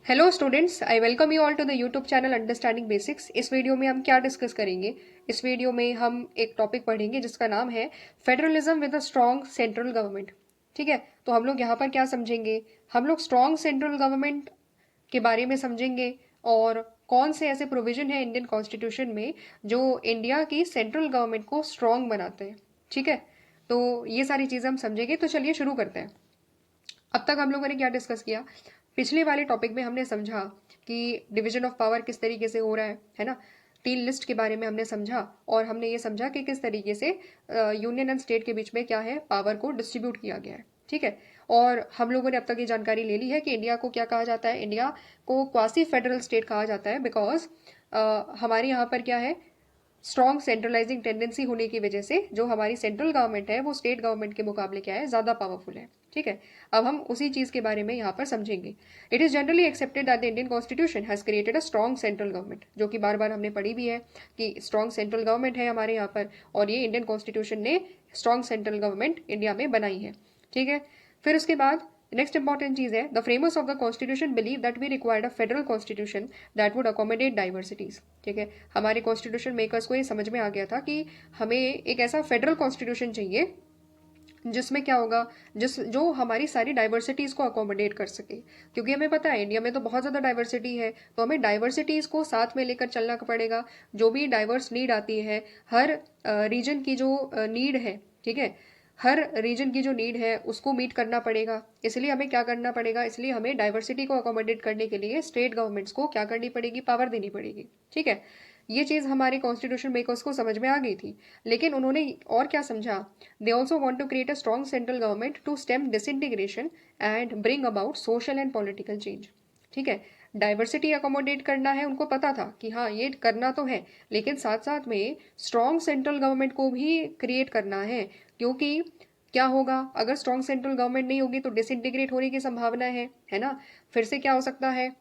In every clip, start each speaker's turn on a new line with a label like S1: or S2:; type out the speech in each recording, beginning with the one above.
S1: Hello students, I welcome you all to the YouTube channel understanding basics. इस video में हम क्या discuss करेंगे? इस वीडियो में हम एक टॉपिक पढ़ेंगे जिसका नाम है federalism with a strong central government. ठीक है, तो हम लोग यहाँ पर क्या समझेंगे? हम लोग स्ट्रॉन्ग सेंट्रल गवर्नमेंट के बारे में समझेंगे और कौन से ऐसे प्रोविजन है इंडियन कॉन्स्टिट्यूशन में जो इंडिया की सेंट्रल गवर्नमेंट को स्ट्रॉन्ग बनाते हैं। ठीक है, तो ये सारी चीज़ें हम समझेंगे। तो चलिए शुरू करते हैं। अब तक हम लोगों ने क्या डिस्कस किया? पिछले वाले टॉपिक में हमने समझा कि डिवीजन ऑफ पावर किस तरीके से हो रहा है ना। तीन लिस्ट के बारे में हमने समझा और हमने ये समझा कि किस तरीके से यूनियन एंड स्टेट के बीच में क्या है, पावर को डिस्ट्रीब्यूट किया गया है। ठीक है, और हम लोगों ने अब तक ये जानकारी ले ली है कि इंडिया को क्या कहा जाता है। इंडिया को क्वासी फेडरल स्टेट कहा जाता है बिकॉज हमारे यहाँ पर क्या है, स्ट्रॉन्ग सेंट्रलाइजिंग टेंडेंसी होने की वजह से जो हमारी सेंट्रल गवर्नमेंट है वो स्टेट गवर्नमेंट के मुकाबले क्या है, ज़्यादा पावरफुल है। ठीक है, अब हम उसी चीज़ के बारे में यहाँ पर समझेंगे। It is generally accepted that the Indian constitution has created a strong central government, जो कि बार बार हमने पढ़ी भी है कि स्ट्रॉन्ग सेंट्रल गवर्नमेंट है हमारे यहाँ पर, और ये इंडियन कॉन्स्टिट्यूशन ने स्ट्रॉन्ग सेंट्रल गवर्नमेंट इंडिया में बनाई है। ठीक है, फिर उसके बाद नेक्स्ट इंपॉर्टेंट चीज है, the framers of the constitution believe that we required a federal constitution that would accommodate diversities. ठीक है, हमारे कॉन्स्टिट्यूशन मेकर्स को ये समझ में आ गया था कि हमें एक ऐसा फेडरल कॉन्स्टिट्यूशन चाहिए जिसमें क्या होगा, जिस जो हमारी सारी डाइवर्सिटीज को अकोमोडेट कर सके। क्योंकि हमें पता है इंडिया में तो बहुत ज़्यादा डाइवर्सिटी है, तो हमें डाइवर्सिटीज को साथ में लेकर चलना पड़ेगा। जो भी डाइवर्स नीड आती है, हर रीजन की जो नीड है, ठीक है, हर रीजन की जो नीड है उसको मीट करना पड़ेगा। इसलिए हमें क्या करना पड़ेगा, इसलिए हमें डाइवर्सिटी को अकोमोडेट करने के लिए स्टेट गवर्नमेंट्स को क्या करनी पड़ेगी, पावर देनी पड़ेगी। ठीक है, ये चीज़ हमारे कॉन्स्टिट्यूशन मेकर्स को समझ में आ गई थी। लेकिन उन्होंने और क्या समझा, they also want to create a strong central government to stem disintegration and bring about social and political change. ठीक है, डाइवर्सिटी अकोमोडेट करना है, उनको पता था कि हाँ ये करना तो है, लेकिन साथ साथ में स्ट्रॉन्ग सेंट्रल गवर्नमेंट को भी क्रिएट करना है। क्योंकि क्या होगा, अगर स्ट्रॉन्ग सेंट्रल गवर्नमेंट नहीं होगी तो डिसइंटीग्रेट होने की संभावना है ना। फिर से क्या हो सकता है,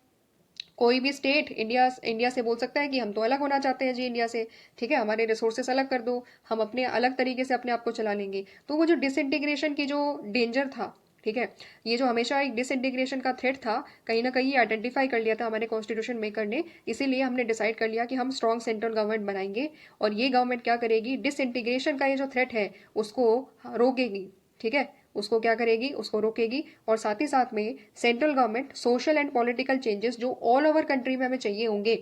S1: कोई भी स्टेट इंडिया इंडिया से बोल सकता है कि हम तो अलग होना चाहते हैं जी इंडिया से। ठीक है, हमारे रिसोर्सेस अलग कर दो, हम अपने अलग तरीके से अपने आप को चला लेंगे। तो वो जो डिसइंटीग्रेशन की जो डेंजर था, ठीक है, ये जो हमेशा एक डिसइंटीग्रेशन का थ्रेट था, कहीं ना कहीं आइडेंटिफाई कर लिया था हमारे कॉन्स्टिट्यूशन मेकर ने। इसीलिए हमने डिसाइड कर लिया कि हम स्ट्रॉन्ग सेंट्रल गवर्नमेंट बनाएंगे और ये गवर्नमेंट क्या करेगी, डिसइंटीग्रेशन का ये जो थ्रेट है उसको रोकेगी। ठीक है, उसको क्या करेगी, उसको रोकेगी। और साथ ही साथ में central government social and political changes जो ऑल ओवर कंट्री में हमें चाहिए होंगे,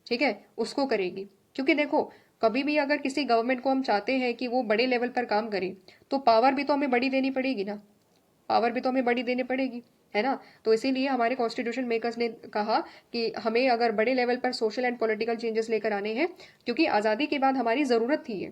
S1: ठीक है, उसको करेगी। क्योंकि देखो, कभी भी अगर किसी गवर्नमेंट को हम चाहते हैं कि वो बड़े लेवल पर काम करे, तो पावर भी तो हमें बड़ी देनी पड़ेगी ना, पावर भी तो हमें बड़ी देनी पड़ेगी, है ना। तो इसीलिए हमारे कॉन्स्टिट्यूशन मेकर्स ने कहा कि हमें अगर बड़े लेवल पर सोशल एंड पॉलिटिकल चेंजेस लेकर आने हैं, क्योंकि आज़ादी के बाद हमारी ज़रूरत थी ये।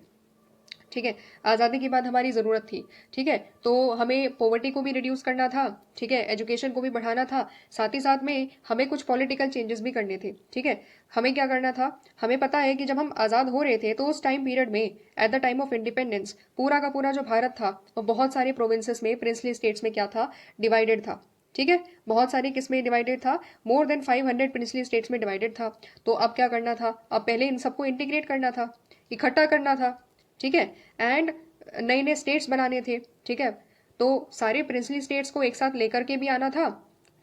S1: ठीक है, आज़ादी के बाद हमारी ज़रूरत थी। ठीक है, तो हमें पॉवर्टी को भी रिड्यूस करना था, ठीक है, एजुकेशन को भी बढ़ाना था, साथ ही साथ में हमें कुछ पॉलिटिकल चेंजेस भी करने थे। ठीक है, हमें क्या करना था, हमें पता है कि जब हम आज़ाद हो रहे थे तो उस टाइम पीरियड में, at the time of independence, पूरा का पूरा जो भारत था वो बहुत सारे प्रोविंसेस में, प्रिंसली स्टेट्स में क्या था, डिवाइडेड था। ठीक है, बहुत सारी किस्में डिवाइडेड था, मोर देन 500 प्रिंसली स्टेट्स में डिवाइडेड था। तो अब क्या करना था, अब पहले इन सबको इंटीग्रेट करना था, इकट्ठा करना था। ठीक है, एंड नए नए स्टेट्स बनाने थे। ठीक है, तो सारे प्रिंसली स्टेट्स को एक साथ लेकर के भी आना था।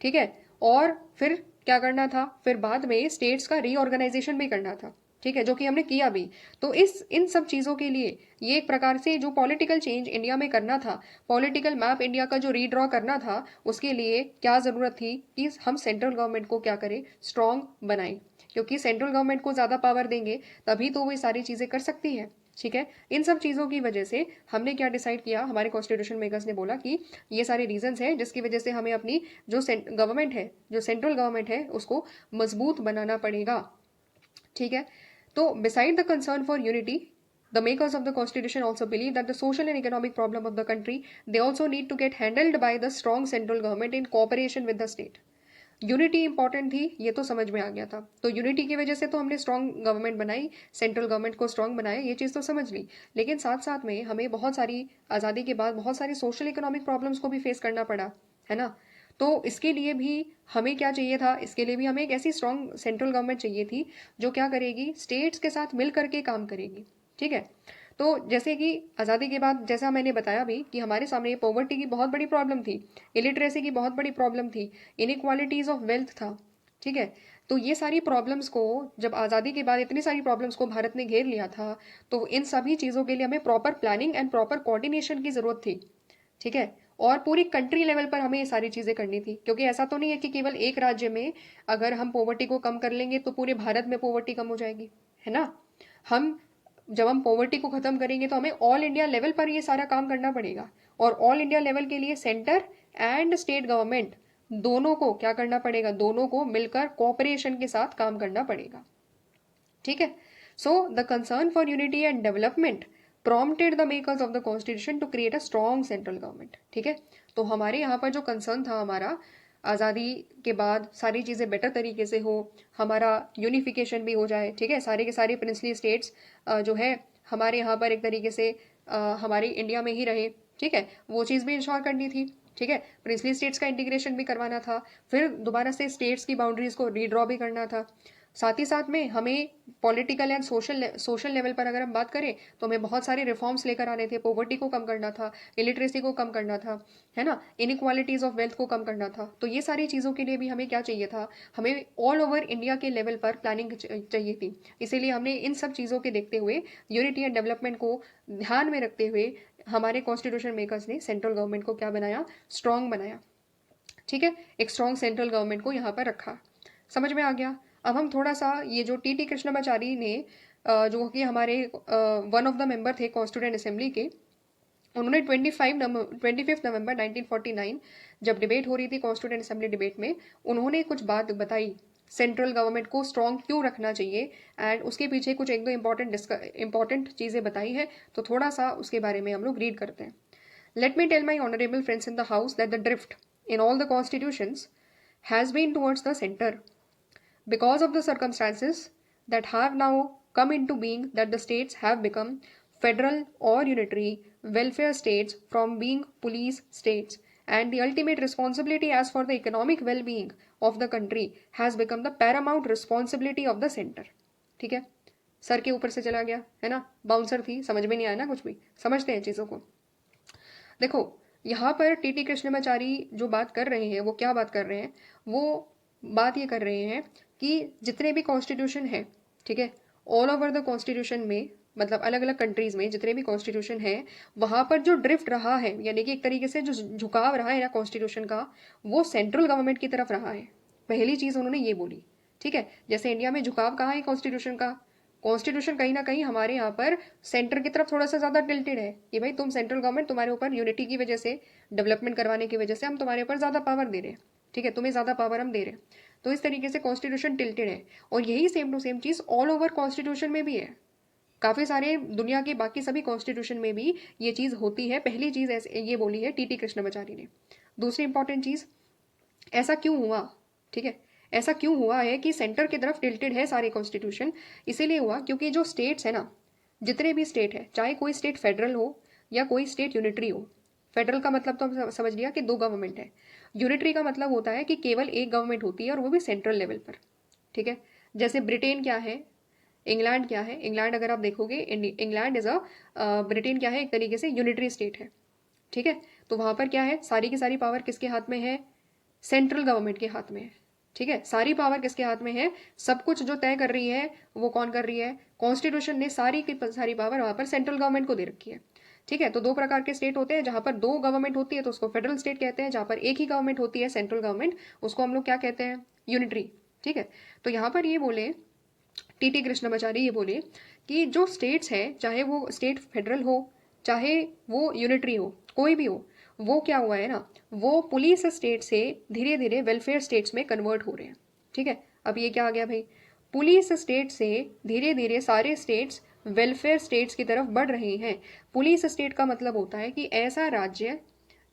S1: ठीक है, और फिर क्या करना था, फिर बाद में स्टेट्स का रीऑर्गेनाइजेशन भी करना था। ठीक है, जो कि हमने किया भी। तो इस इन सब चीज़ों के लिए ये एक प्रकार से जो पॉलिटिकल चेंज इंडिया में करना था, पॉलिटिकल मैप इंडिया का जो रीड्रॉ करना था, उसके लिए क्या ज़रूरत थी कि हम सेंट्रल गवर्नमेंट को क्या करें, स्ट्रॉन्ग बनाएं। क्योंकि सेंट्रल गवर्नमेंट को ज़्यादा पावर देंगे तभी तो वो ये सारी चीज़ें कर सकती है। ठीक है, इन सब चीज़ों की वजह से हमने क्या डिसाइड किया, हमारे कॉन्स्टिट्यूशन मेकर्स ने बोला कि ये सारे रीजंस हैं जिसकी वजह से हमें अपनी जो गवर्नमेंट है, जो सेंट्रल गवर्नमेंट है, उसको मजबूत बनाना पड़ेगा। ठीक है, तो beside the concern for unity, the makers of the constitution also believe that the social and economic problem of the country, they also need to get handled by the strong central government in cooperation with the state. Unity important थी, ये तो समझ में आ गया था। तो unity की वजह से तो हमने स्ट्रॉन्ग गवर्नमेंट बनाई, सेंट्रल गवर्नमेंट को स्ट्रॉन्ग बनाया, ये चीज़ तो समझ ली। लेकिन साथ साथ में हमें बहुत सारी आज़ादी के बाद बहुत सारी सोशल इकोनॉमिक प्रॉब्लम्स को भी फेस करना पड़ा, है ना। तो इसके लिए भी हमें क्या चाहिए था, इसके लिए भी हमें एक ऐसी स्ट्रॉन्ग सेंट्रल गवर्नमेंट चाहिए थी जो क्या करेगी, स्टेट्स के साथ मिल करके काम करेगी। ठीक है, तो जैसे कि आज़ादी के बाद, जैसा मैंने बताया भी कि हमारे सामने पॉवर्टी की बहुत बड़ी प्रॉब्लम थी, इलिटरेसी की बहुत बड़ी प्रॉब्लम थी, इनइक्वालिटीज ऑफ वेल्थ था। ठीक है। तो ये सारी प्रॉब्लम्स को, जब आज़ादी के बाद इतनी सारी प्रॉब्लम्स को भारत ने घेर लिया था, तो इन सभी चीज़ों के लिए हमें proper planning and proper coordination की ज़रूरत थी। ठीक है। और पूरी कंट्री लेवल पर हमें ये सारी चीज़ें करनी थी, क्योंकि ऐसा तो नहीं है कि केवल एक राज्य में अगर हम पॉवर्टी को कम कर लेंगे तो पूरे भारत में पॉवर्टी कम हो जाएगी, है ना। हम जब हम पॉवर्टी को ख़त्म करेंगे तो हमें ऑल इंडिया लेवल पर ये सारा काम करना पड़ेगा, और ऑल इंडिया लेवल के लिए सेंटर एंड स्टेट गवर्नमेंट दोनों को क्या करना पड़ेगा, दोनों को मिलकर कोऑपरेशन के साथ काम करना पड़ेगा। ठीक है। So the concern for unity and development prompted the makers of the constitution to create a strong central government। ठीक है। तो हमारे यहाँ पर जो कंसर्न था हमारा, आज़ादी के बाद सारी चीज़ें बेटर तरीके से हो, हमारा यूनिफिकेशन भी हो जाए। ठीक है। सारे के सारे प्रिंसली स्टेट्स जो है हमारे यहाँ पर एक तरीके से हमारी इंडिया में ही रहे। ठीक है। वो चीज़ भी इंश्योर करनी थी। ठीक है। प्रिंसली स्टेट्स का इंटीग्रेशन भी करवाना था, फिर दोबारा से स्टेट्स की बाउंड्रीज को रीड्रॉ भी करना था। साथ ही साथ में हमें पॉलिटिकल एंड सोशल लेवल पर अगर हम बात करें तो हमें बहुत सारे रिफॉर्म्स लेकर आने थे। पॉवर्टी को कम करना था, इलिटरेसी को कम करना था, है ना, इनइक्वालिटीज ऑफ वेल्थ को कम करना था। तो ये सारी चीज़ों के लिए भी हमें क्या चाहिए था, हमें ऑल ओवर इंडिया के लेवल पर प्लानिंग चाहिए थी। इसीलिए हमने इन सब चीज़ों के देखते हुए, यूनिटी एंड डेवलपमेंट को ध्यान में रखते हुए, हमारे कॉन्स्टिट्यूशन मेकर्स ने सेंट्रल गवर्नमेंट को क्या बनाया, स्ट्रांग बनाया। ठीक है। एक स्ट्रांग सेंट्रल गवर्नमेंट को यहाँ पर रखा। समझ में आ गया। अब हम थोड़ा सा ये जो टी कृष्णमाचारी ने जो कि हमारे वन ऑफ द मेंबर थे कॉन्स्टिट्यूएंट असेंबली के, उन्होंने 25 नवंबर 1949 जब डिबेट हो रही थी कॉन्स्टिट्यूएंट असेंबली डिबेट में, उन्होंने कुछ बात बताई सेंट्रल गवर्नमेंट को स्ट्रांग क्यों रखना चाहिए, एंड उसके पीछे कुछ एक दो इंपॉर्टेंट चीज़ें बताई है। तो थोड़ा सा उसके बारे में हम लोग रीड करते हैं। Let me tell my honourable friends in the house that the drift in all the constitutions has been towards the center because of the circumstances that have now come into being, that the states have become federal or unitary welfare states from being police states, and the ultimate responsibility as for the economic well-being of the country has become the paramount responsibility of the center। ठीक है। Sir के ऊपर से चला गया, है ना, bouncer थी, समझ में नहीं आया ना कुछ भी। समझते हैं चीज़ों को। देखो यहाँ पर टी कृष्णमाचारी जो बात कर रहे हैं वो क्या बात कर रहे हैं, वो बात ये कर रहे हैं कि जितने भी कॉन्स्टिट्यूशन है, ठीक है, ऑल ओवर द कॉन्स्टिट्यूशन में, मतलब अलग अलग कंट्रीज में जितने भी कॉन्स्टिट्यूशन है, वहाँ पर जो ड्रिफ्ट रहा है, यानी कि एक तरीके से जो झुकाव रहा है ना कॉन्स्टिट्यूशन का, वो सेंट्रल गवर्नमेंट की तरफ रहा है। पहली चीज़ उन्होंने ये बोली। ठीक है। जैसे इंडिया में झुकाव कहाँ है कॉन्स्टिट्यूशन का, कॉन्स्टिट्यूशन कहीं ना कहीं हमारे यहाँ पर सेंटर की तरफ थोड़ा सा ज़्यादा टिल्टेड है कि भाई तुम सेंट्रल गवर्नमेंट, तुम्हारे ऊपर यूनिटी की वजह से, डेवलपमेंट करवाने की वजह से हम तुम्हारे ऊपर ज़्यादा पावर दे रहे हैं। ठीक है। तुम्हें ज़्यादा पावर हम दे रहे हैं। तो इस तरीके से कॉन्स्टिट्यूशन टिल्टेड है, और यही सेम टू सेम चीज़ ऑल ओवर कॉन्स्टिट्यूशन में भी है। काफ़ी सारे दुनिया के बाकी सभी कॉन्स्टिट्यूशन में भी ये चीज़ होती है। पहली चीज़ ऐसे ये बोली है टी कृष्णमाचारी ने। दूसरी इंपॉर्टेंट चीज़, ऐसा क्यों हुआ, ठीक है, ऐसा क्यों हुआ है कि सेंटर की तरफ टिल्टेड है सारे कॉन्स्टिट्यूशन, इसीलिए हुआ क्योंकि जो स्टेट्स है ना, जितने भी स्टेट है, चाहे कोई स्टेट फेडरल हो या कोई स्टेट यूनिटरी हो। फेडरल का मतलब तो हम समझ लिया कि दो गवर्नमेंट है। यूनिटरी का मतलब होता है कि केवल एक गवर्नमेंट होती है, और वो भी सेंट्रल लेवल पर। ठीक है। जैसे ब्रिटेन क्या है, इंग्लैंड क्या है, इंग्लैंड अगर आप देखोगे, इंग्लैंड इज ब्रिटेन क्या है, एक तरीके से यूनिटरी स्टेट है। ठीक है। तो वहाँ पर क्या है, सारी की सारी पावर किसके हाथ में है, सेंट्रल गवर्नमेंट के हाथ में है। ठीक है। सारी पावर किसके हाथ में है, सब कुछ जो तय कर रही है वो कौन कर रही है, कॉन्स्टिट्यूशन ने सारी की सारी पावर वहां पर सेंट्रल गवर्नमेंट को दे रखी है। ठीक है। तो दो प्रकार के स्टेट होते हैं, जहां पर दो गवर्नमेंट होती है तो उसको फेडरल स्टेट कहते हैं, जहां पर एक ही गवर्नमेंट होती है सेंट्रल गवर्नमेंट, उसको हम लोग क्या कहते हैं, यूनिटरी। ठीक है। तो यहाँ पर ये बोले टी कृष्णमाचारी, ये बोले कि जो स्टेट्स हैं, चाहे वो स्टेट फेडरल हो चाहे वो यूनिटरी हो, कोई भी हो, वो क्या हुआ है ना, वो पुलिस स्टेट से धीरे धीरे वेलफेयर स्टेट्स में कन्वर्ट हो रहे हैं। ठीक है। अब ये क्या आ गया भाई, पुलिस स्टेट से धीरे धीरे सारे स्टेट्स वेलफेयर स्टेट्स की तरफ बढ़ रहे हैं। पुलिस स्टेट का मतलब होता है कि ऐसा राज्य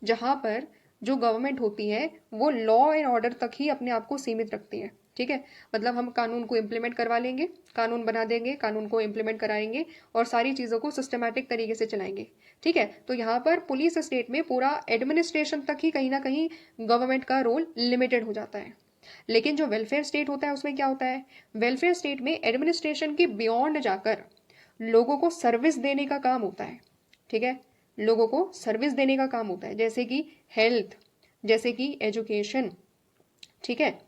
S1: जहां पर जो गवर्नमेंट होती है वो लॉ एंड ऑर्डर तक ही अपने आप को सीमित रखती है। ठीक है। मतलब हम कानून को इम्प्लीमेंट करवा लेंगे, कानून बना देंगे, कानून को इम्प्लीमेंट कराएंगे, और सारी चीज़ों को सिस्टमैटिक तरीके से चलाएंगे। ठीक है। तो यहाँ पर पुलिस स्टेट में पूरा एडमिनिस्ट्रेशन तक ही कहीं ना कहीं गवर्नमेंट का रोल लिमिटेड हो जाता है। लेकिन जो वेलफेयर स्टेट होता है उसमें क्या होता है, वेलफेयर स्टेट में एडमिनिस्ट्रेशन के बियॉन्ड जाकर लोगों को सर्विस देने का काम होता है। ठीक है। लोगों को सर्विस देने का काम होता है, जैसे कि हेल्थ, जैसे कि एजुकेशन। ठीक है।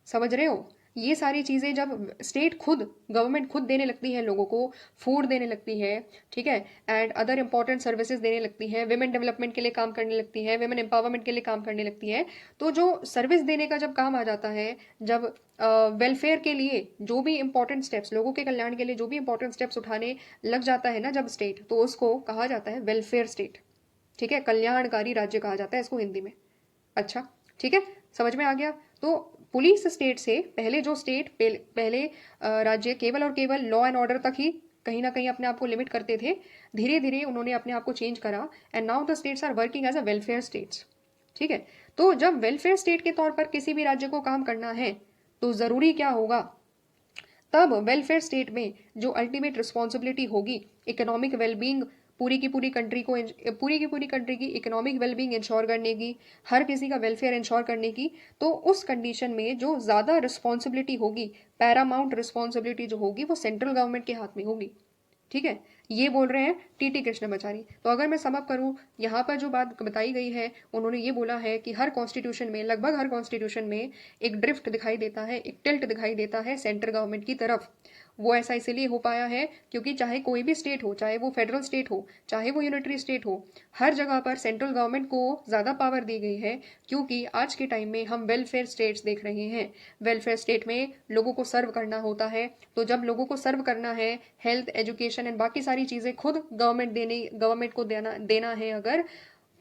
S1: समझ रहे हो? ये सारी चीज़ें जब स्टेट खुद, गवर्नमेंट खुद देने लगती है लोगों को, फूड देने लगती है, ठीक है, एंड अदर इंपॉर्टेंट सर्विसेज देने लगती है, विमेन डेवलपमेंट के लिए काम करने लगती है, विमेन एम्पावरमेंट के लिए काम करने लगती है, तो जो सर्विस देने का जब काम आ जाता है, जब वेलफेयर के लिए जो भी इंपॉर्टेंट स्टेप्स, लोगों के कल्याण के लिए जो भी इंपॉर्टेंट स्टेप्स उठाने लग जाता है ना जब स्टेट, तो उसको कहा जाता है वेलफेयर स्टेट। ठीक है, कल्याणकारी राज्य कहा जाता है इसको हिंदी में। अच्छा, ठीक है, समझ में आ गया? तो पुलिस स्टेट से पहले जो स्टेट पहले राज्य केवल और केवल लॉ एंड ऑर्डर तक ही कहीं ना कहीं अपने आप को लिमिट करते थे, धीरे धीरे उन्होंने अपने आप को चेंज करा, and now the states are working as a welfare states. ठीक है, तो जब वेलफेयर स्टेट के तौर पर किसी भी राज्य को काम करना है, तो जरूरी क्या होगा, तब वेलफेयर स्टेट में जो अल्टीमेट रिस्पॉन्सिबिलिटी होगी, इकोनॉमिक वेलबींग, पूरी की पूरी कंट्री की इकोनॉमिक वेलबींग इंश्योर करने की, हर किसी का वेलफेयर इंश्योर करने की, तो उस कंडीशन में जो ज़्यादा रिस्पॉन्सिबिलिटी होगी, पैरामाउंट रिस्पॉन्सिबिलिटी जो होगी, वो सेंट्रल गवर्नमेंट के हाथ में होगी। ठीक है, ये बोल रहे हैं टीटी कृष्णमाचारी। तो अगर मैं समअप करूं, यहाँ पर जो बात बताई गई है, उन्होंने ये बोला है कि हर कॉन्स्टिट्यूशन में, लगभग हर कॉन्स्टिट्यूशन में एक ड्रिफ्ट दिखाई देता है, एक टिल्ट दिखाई देता है सेंट्रल गवर्नमेंट की तरफ। वो ऐसा इसलिए हो पाया है क्योंकि चाहे कोई भी स्टेट हो, चाहे वो फेडरल स्टेट हो, चाहे वो यूनिटरी स्टेट हो, हर जगह पर सेंट्रल गवर्नमेंट को ज़्यादा पावर दी गई है, क्योंकि आज के टाइम में हम वेलफेयर स्टेट्स देख रहे हैं। वेलफेयर स्टेट में लोगों को सर्व करना होता है, तो जब लोगों को सर्व करना है, हेल्थ, एजुकेशन एंड बाकी सारी चीज़ें खुद गवर्नमेंट को देना है, अगर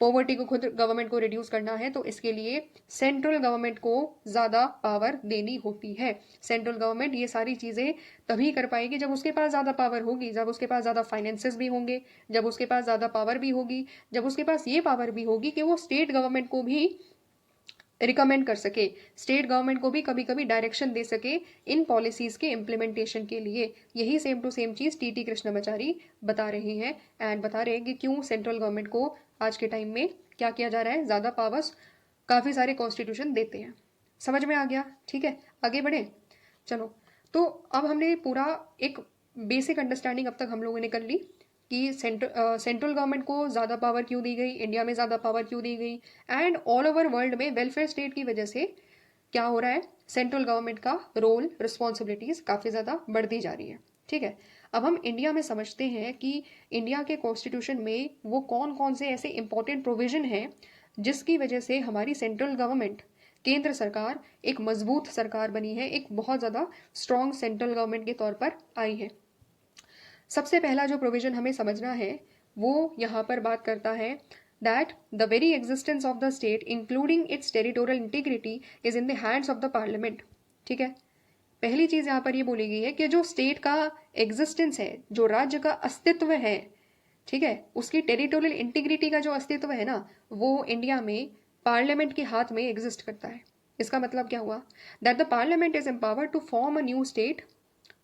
S1: पॉवर्टी को खुद गवर्नमेंट को रिड्यूस करना है, तो इसके लिए सेंट्रल गवर्नमेंट को ज़्यादा पावर देनी होती है। सेंट्रल गवर्नमेंट ये सारी चीज़ें तभी कर पाएगी जब उसके पास ज़्यादा पावर होगी, जब उसके पास ज़्यादा फाइनेंसेस भी होंगे, जब उसके पास ज़्यादा पावर भी होगी, जब उसके पास ये पावर भी होगी कि वो स्टेट गवर्नमेंट को भी रिकमेंड कर सके, स्टेट गवर्नमेंट को भी कभी कभी डायरेक्शन दे सके इन पॉलिसीज के इम्प्लीमेंटेशन के लिए। यही सेम टू सेम चीज़ टीटी कृष्णमाचारी बता रहे हैं, एंड बता रहे हैं कि क्यों सेंट्रल गवर्नमेंट को आज के टाइम में क्या किया जा रहा है, ज़्यादा पावर्स काफ़ी सारे कॉन्स्टिट्यूशन देते हैं। समझ में आ गया? ठीक है, आगे बढ़े, चलो। तो अब हमने पूरा एक बेसिक अंडरस्टैंडिंग अब तक हम लोगों ने कर ली कि सेंट्रल गवर्नमेंट को ज़्यादा पावर क्यों दी गई, इंडिया में ज़्यादा पावर क्यों दी गई, एंड ऑल ओवर वर्ल्ड में वेलफेयर स्टेट की वजह से क्या हो रहा है, सेंट्रल गवर्नमेंट का रोल, रिस्पॉन्सिबिलिटीज़ काफ़ी ज़्यादा बढ़ती जा रही है। ठीक है, अब हम इंडिया में समझते हैं कि इंडिया के कॉन्स्टिट्यूशन में वो कौन कौन से ऐसे इंपॉर्टेंट प्रोविजन हैं जिसकी वजह से हमारी सेंट्रल गवर्नमेंट, केंद्र सरकार एक मजबूत सरकार बनी है, एक बहुत ज़्यादा स्ट्रॉन्ग सेंट्रल गवर्नमेंट के तौर पर आई है। सबसे पहला जो प्रोविजन हमें समझना है, वो यहाँ पर बात करता है that the very existence of the state including it's territorial integrity is in the hands of the parliament. ठीक है, पहली चीज यहाँ पर ये बोली गई है कि जो स्टेट का एग्जिस्टेंस है, जो राज्य का अस्तित्व है, ठीक है, उसकी टेरिटोरियल इंटीग्रिटी का जो अस्तित्व है ना, वो इंडिया में पार्लियामेंट के हाथ में एग्जिस्ट करता है। इसका मतलब क्या हुआ, that the parliament is empowered to form a new state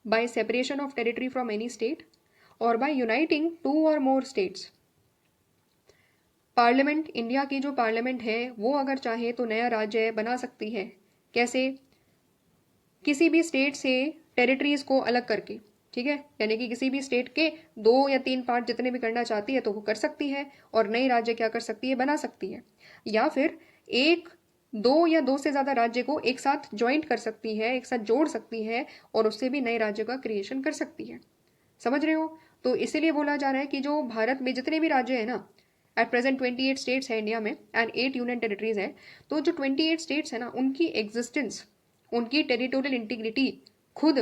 S1: by separation of territory from any state or by uniting two or more states। Parliament, India की जो पार्लियामेंट है, वो अगर चाहे तो नया राज्य बना सकती है। कैसे? किसी भी स्टेट से टेरिटरीज को अलग करके। ठीक है, यानी कि किसी भी स्टेट के 2 या 3 पार्ट जितने भी करना चाहती है तो वो कर सकती है, और नई राज्य क्या कर सकती है, बना सकती है। या फिर एक, 2 या 2 से ज़्यादा राज्य को एक साथ ज्वाइंट कर सकती है, एक साथ जोड़ सकती है, और उससे भी नए राज्य का क्रिएशन कर सकती है। समझ रहे हो? तो इसीलिए बोला जा रहा है कि जो भारत में जितने भी राज्य है ना, एट प्रेजेंट 28 स्टेट्स है इंडिया में एंड 8 यूनियन टेरिटरीज है, तो जो 28 स्टेट्स है ना, उनकी एग्जिस्टेंस, उनकी टेरिटोरियल इंटीग्रिटी खुद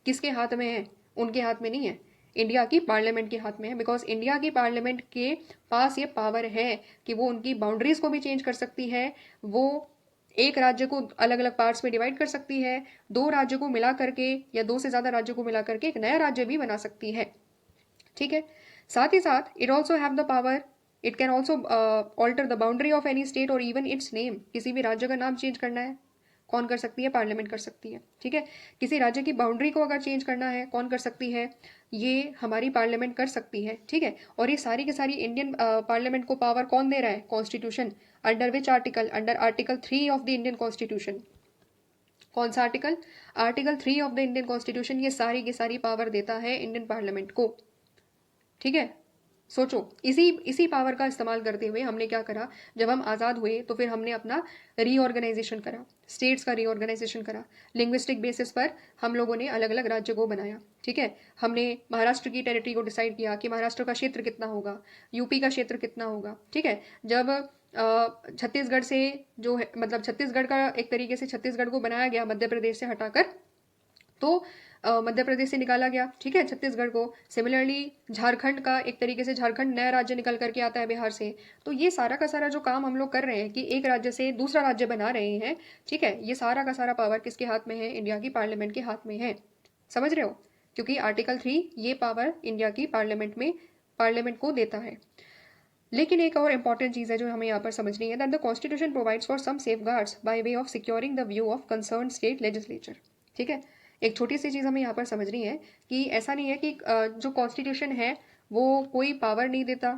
S1: किसके हाथ में है? उनके हाथ में नहीं है, इंडिया की पार्लियामेंट के हाथ में है। बिकॉज इंडिया की पार्लियामेंट के पास ये पावर है कि वो उनकी बाउंड्रीज को भी चेंज कर सकती है, वो एक राज्य को अलग अलग पार्ट्स में डिवाइड कर सकती है, 2 राज्यों को मिला करके या 2 से ज़्यादा राज्यों को मिला करके एक नया राज्य भी बना सकती है। ठीक है, साथ ही साथ it also have the power, it can also alter the boundary of any state और इवन इट्स नेम। किसी भी राज्य का नाम चेंज करना है, कौन कर सकती है? पार्लियामेंट कर सकती है। ठीक है, किसी राज्य की बाउंड्री को अगर चेंज करना है, कौन कर सकती है? ये हमारी पार्लियामेंट कर सकती है। ठीक है, और ये सारी की सारी इंडियन पार्लियामेंट को पावर कौन दे रहा है? Constitution. Under which article? Under article 3 of the Indian constitution. कौन सा article? Article 3 of the Indian constitution. ये सारी की सारी पावर देता है इंडियन पार्लियामेंट को। ठीक है, सोचो, इसी इसी पावर का इस्तेमाल करते हुए हमने क्या करा, जब हम आज़ाद हुए तो फिर हमने अपना रीऑर्गेनाइजेशन करा, स्टेट्स का रीऑर्गेनाइजेशन करा, लिंग्विस्टिक बेसिस पर हम लोगों ने अलग अलग राज्य को बनाया। ठीक है, हमने महाराष्ट्र की टेरिटरी को डिसाइड किया कि महाराष्ट्र का क्षेत्र कितना होगा, यूपी का क्षेत्र कितना होगा। ठीक है, जब छत्तीसगढ़ से जो है, मतलब छत्तीसगढ़ का एक तरीके से छत्तीसगढ़ को बनाया गया मध्य प्रदेश से हटाकर, तो मध्य प्रदेश से निकाला गया। ठीक है, छत्तीसगढ़ को। सिमिलरली झारखंड का एक तरीके से झारखंड नया राज्य निकल करके आता है बिहार से। तो ये सारा का सारा जो काम हम लोग कर रहे हैं कि एक राज्य से दूसरा राज्य बना रहे हैं, ठीक है, ये सारा का सारा पावर किसके हाथ में है, इंडिया की पार्लियामेंट के हाथ में है। समझ रहे हो, क्योंकि आर्टिकल 3 ये पावर इंडिया की पार्लियामेंट को देता है। लेकिन एक और इंपॉर्टेंट चीज है जो हमें यहाँ पर समझनी है, that the constitution provides for some safeguards by way of securing the view of concern state legislature. ठीक है, एक छोटी सी चीज हमें यहाँ पर समझनी है कि ऐसा नहीं है कि जो कॉन्स्टिट्यूशन है वो कोई पावर नहीं देता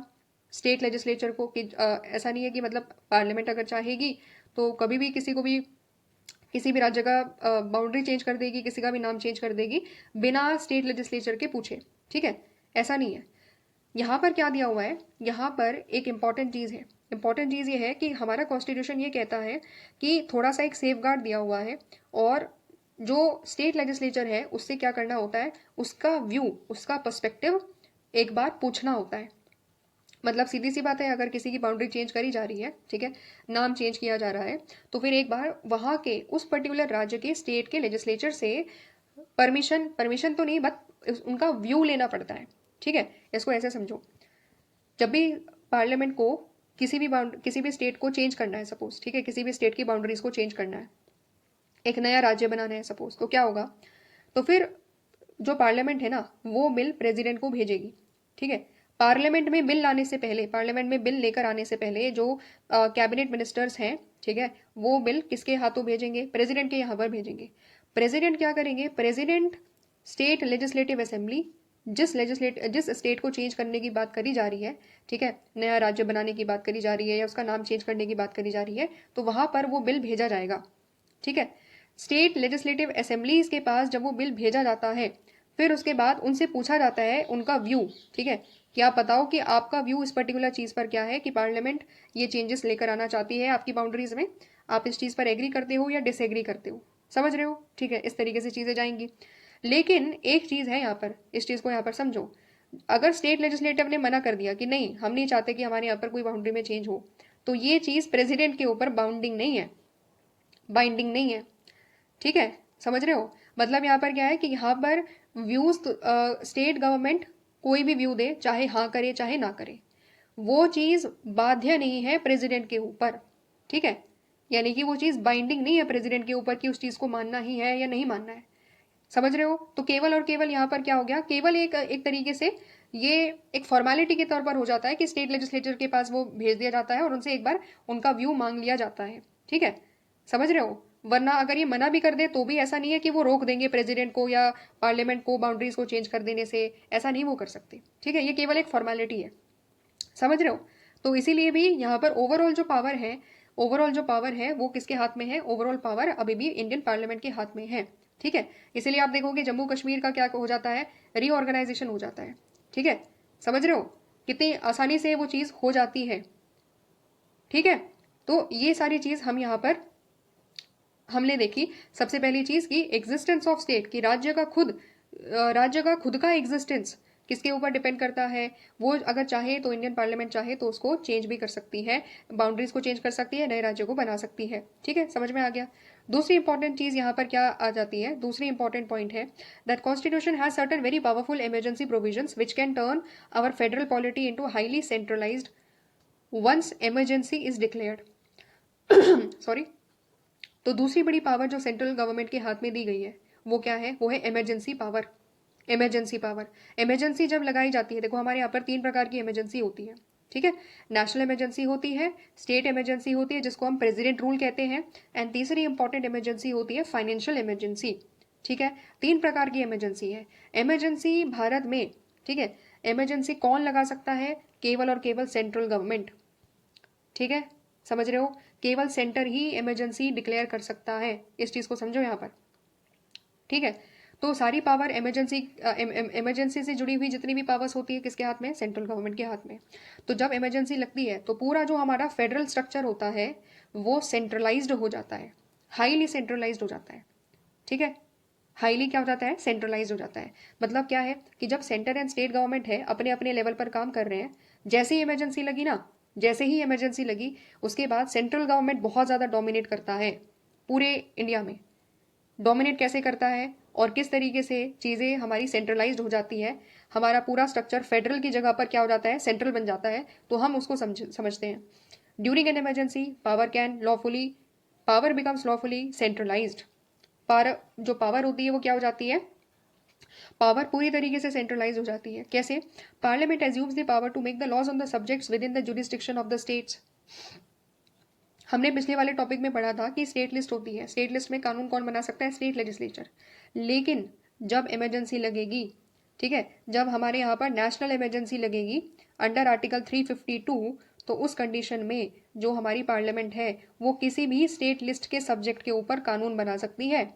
S1: स्टेट लेजिस्लेचर को, कि ऐसा नहीं है कि मतलब पार्लियामेंट अगर चाहेगी तो कभी भी किसी को भी किसी भी राज्य का बाउंड्री चेंज कर देगी, किसी का भी नाम चेंज कर देगी बिना स्टेट लेजिस्लेचर के पूछे। ठीक है, ऐसा नहीं है। यहाँ पर क्या दिया हुआ है, यहाँ पर एक इंपॉर्टेंट चीज़ है। इंपॉर्टेंट चीज़ ये है कि हमारा कॉन्स्टिट्यूशन ये कहता है कि थोड़ा सा एक सेफगार्ड दिया हुआ है, और जो स्टेट लेजिस्लेचर है उससे क्या करना होता है, उसका व्यू, उसका पर्सपेक्टिव एक बार पूछना होता है। मतलब सीधी सी बात है, अगर किसी की बाउंड्री चेंज करी जा रही है, ठीक है, नाम चेंज किया जा रहा है, तो फिर एक बार वहाँ के उस पर्टिकुलर राज्य के स्टेट के लेजिस्लेचर से परमिशन तो नहीं, बट उनका व्यू लेना पड़ता है। ठीक है, इसको ऐसे समझो, जब भी पार्लियामेंट को किसी भी स्टेट को चेंज करना है सपोज, ठीक है, किसी भी स्टेट की बाउंड्रीज को चेंज करना है, एक नया राज्य बनाना है सपोज, तो क्या होगा, तो फिर जो पार्लियामेंट है ना वो बिल प्रेसिडेंट को भेजेगी। ठीक है, पार्लियामेंट में बिल लेकर आने से पहले जो कैबिनेट मिनिस्टर्स हैं, ठीक है, वो बिल किसके हाथों भेजेंगे, प्रेसिडेंट के यहाँ पर भेजेंगे। प्रेसिडेंट क्या करेंगे, प्रेसिडेंट स्टेट लेजिस्लेटिव असेंबली, जिस स्टेट को चेंज करने की बात करी जा रही है, ठीक है, नया राज्य बनाने की बात करी जा रही है या उसका नाम चेंज करने की बात करी जा रही है, तो वहां पर वो बिल भेजा जाएगा। ठीक है, स्टेट लेजिस्लेटिव असेंबलीज के पास जब वो बिल भेजा जाता है, फिर उसके बाद उनसे पूछा जाता है उनका व्यू। ठीक है, कि आप बताओ कि आपका व्यू इस पर्टिकुलर चीज पर क्या है, कि पार्लियामेंट ये चेंजेस लेकर आना चाहती है आपकी बाउंड्रीज में, आप इस चीज पर एग्री करते हो या डिसएग्री करते हो। समझ रहे हो, ठीक है, इस तरीके से चीजें जाएंगी। लेकिन एक चीज है यहाँ पर, इस चीज को यहाँ पर समझो, अगर स्टेट लेजिस्लेटिव ने मना कर दिया कि नहीं हम नहीं चाहते कि हमारे यहाँ पर कोई बाउंड्री में चेंज हो, तो ये चीज प्रेसिडेंट के ऊपर बाइंडिंग नहीं है। ठीक है, समझ रहे हो, मतलब यहाँ पर क्या है कि यहाँ पर व्यूज स्टेट गवर्नमेंट कोई भी व्यू दे, चाहे हाँ करे चाहे ना करे, वो चीज बाध्य नहीं है प्रेसिडेंट के ऊपर। ठीक है, यानी कि वो चीज बाइंडिंग नहीं है प्रेसिडेंट के ऊपर कि उस चीज को मानना ही है या नहीं मानना है। समझ रहे हो, तो केवल और केवल यहाँ पर क्या हो गया, केवल एक तरीके से ये एक फॉर्मेलिटी के तौर पर हो जाता है कि स्टेट लेजिस्लेचर के पास वो भेज दिया जाता है और उनसे एक बार उनका व्यू मांग लिया जाता है। ठीक है, समझ रहे हो, वरना अगर ये मना भी कर दे तो भी ऐसा नहीं है कि वो रोक देंगे प्रेसिडेंट को या पार्लियामेंट को बाउंड्रीज को चेंज कर देने से, ऐसा नहीं वो कर सकते। ठीक है, ये केवल एक फॉर्मेलिटी है। समझ रहे हो, तो इसीलिए भी यहाँ पर ओवरऑल जो पावर है वो किसके हाथ में है, ओवरऑल पावर अभी भी इंडियन पार्लियामेंट के हाथ में है। ठीक है, इसीलिए आप देखोगे जम्मू कश्मीर का क्या हो जाता है, रीऑर्गेनाइजेशन हो जाता है। ठीक है, समझ रहे हो कितनी आसानी से वो चीज हो जाती है। ठीक है, तो ये सारी चीज हम यहाँ पर हमने देखी। सबसे पहली चीज की एग्जिस्टेंस ऑफ स्टेट, की राज्य का खुद का एग्जिस्टेंस किसके ऊपर डिपेंड करता है, वो अगर चाहे तो इंडियन पार्लियामेंट चाहे तो उसको चेंज भी कर सकती है, बाउंड्रीज को चेंज कर सकती है, नए राज्य को बना सकती है। ठीक है, समझ में आ गया। दूसरी इंपॉर्टेंट चीज यहाँ पर क्या आ जाती है, दूसरी इंपॉर्टेंट पॉइंट है that constitution has certain very powerful emergency provisions which can turn our federal polity into highly centralised once emergency is declared. Sorry. तो दूसरी बड़ी पावर जो सेंट्रल गवर्नमेंट के हाथ में दी गई है वो क्या है, वो है इमरजेंसी पावर। इमरजेंसी जब लगाई जाती है, देखो हमारे यहाँ पर 3 प्रकार की इमरजेंसी होती है। ठीक है, नेशनल इमरजेंसी होती है, स्टेट इमरजेंसी होती है जिसको हम प्रेसिडेंट रूल कहते हैं, एंड तीसरी इंपॉर्टेंट इमरजेंसी होती है फाइनेंशियल इमरजेंसी। ठीक है, 3 प्रकार की इमरजेंसी है इमरजेंसी भारत में। ठीक है, इमरजेंसी कौन लगा सकता है, केवल और केवल सेंट्रल गवर्नमेंट। ठीक है, समझ रहे हो, केवल सेंटर ही इमरजेंसी डिक्लेयर कर सकता है, इस चीज को समझो यहाँ पर। ठीक है, तो सारी पावर इमरजेंसी से जुड़ी हुई जितनी भी पावर्स होती है किसके हाथ में, सेंट्रल गवर्नमेंट के हाथ में। तो जब इमरजेंसी लगती है तो पूरा जो हमारा फेडरल स्ट्रक्चर होता है वो सेंट्रलाइज्ड हो जाता है, हाईली सेंट्रलाइज्ड हो जाता है। ठीक है, हाईली क्या हो जाता है, सेंट्रलाइज हो जाता है। मतलब क्या है कि जब सेंटर एंड स्टेट गवर्नमेंट है अपने अपने लेवल पर काम कर रहे हैं, जैसे ही इमरजेंसी लगी ना, जैसे ही इमरजेंसी लगी उसके बाद सेंट्रल गवर्नमेंट बहुत ज़्यादा डोमिनेट करता है पूरे इंडिया में। डोमिनेट कैसे करता है और किस तरीके से चीज़ें हमारी सेंट्रलाइज्ड हो जाती है, हमारा पूरा स्ट्रक्चर फेडरल की जगह पर क्या हो जाता है, सेंट्रल बन जाता है, तो हम उसको समझते हैं। During an emergency power becomes lawfully centralised. जो पावर होती है वो क्या हो जाती है, पावर पूरी तरीके से सेंट्रलाइज हो जाती है। कैसे, parliament assumes the power to make the laws on the subjects with in the jurisdiction of the states. हमने पिछले वाले टॉपिक में पढ़ा था कि स्टेट लिस्ट होती है, स्टेट लिस्ट में कानून कौन बना सकता है, स्टेट लेजिस्लेचर। लेकिन जब इमरजेंसी लगेगी, ठीक है, जब हमारे यहाँ पर नेशनल इमरजेंसी लगेगी अंडर आर्टिकल 352, तो उस कंडीशन में जो हमारी पार्लियामेंट है वो किसी भी स्टेट लिस्ट के सब्जेक्ट के ऊपर कानून बना सकती है।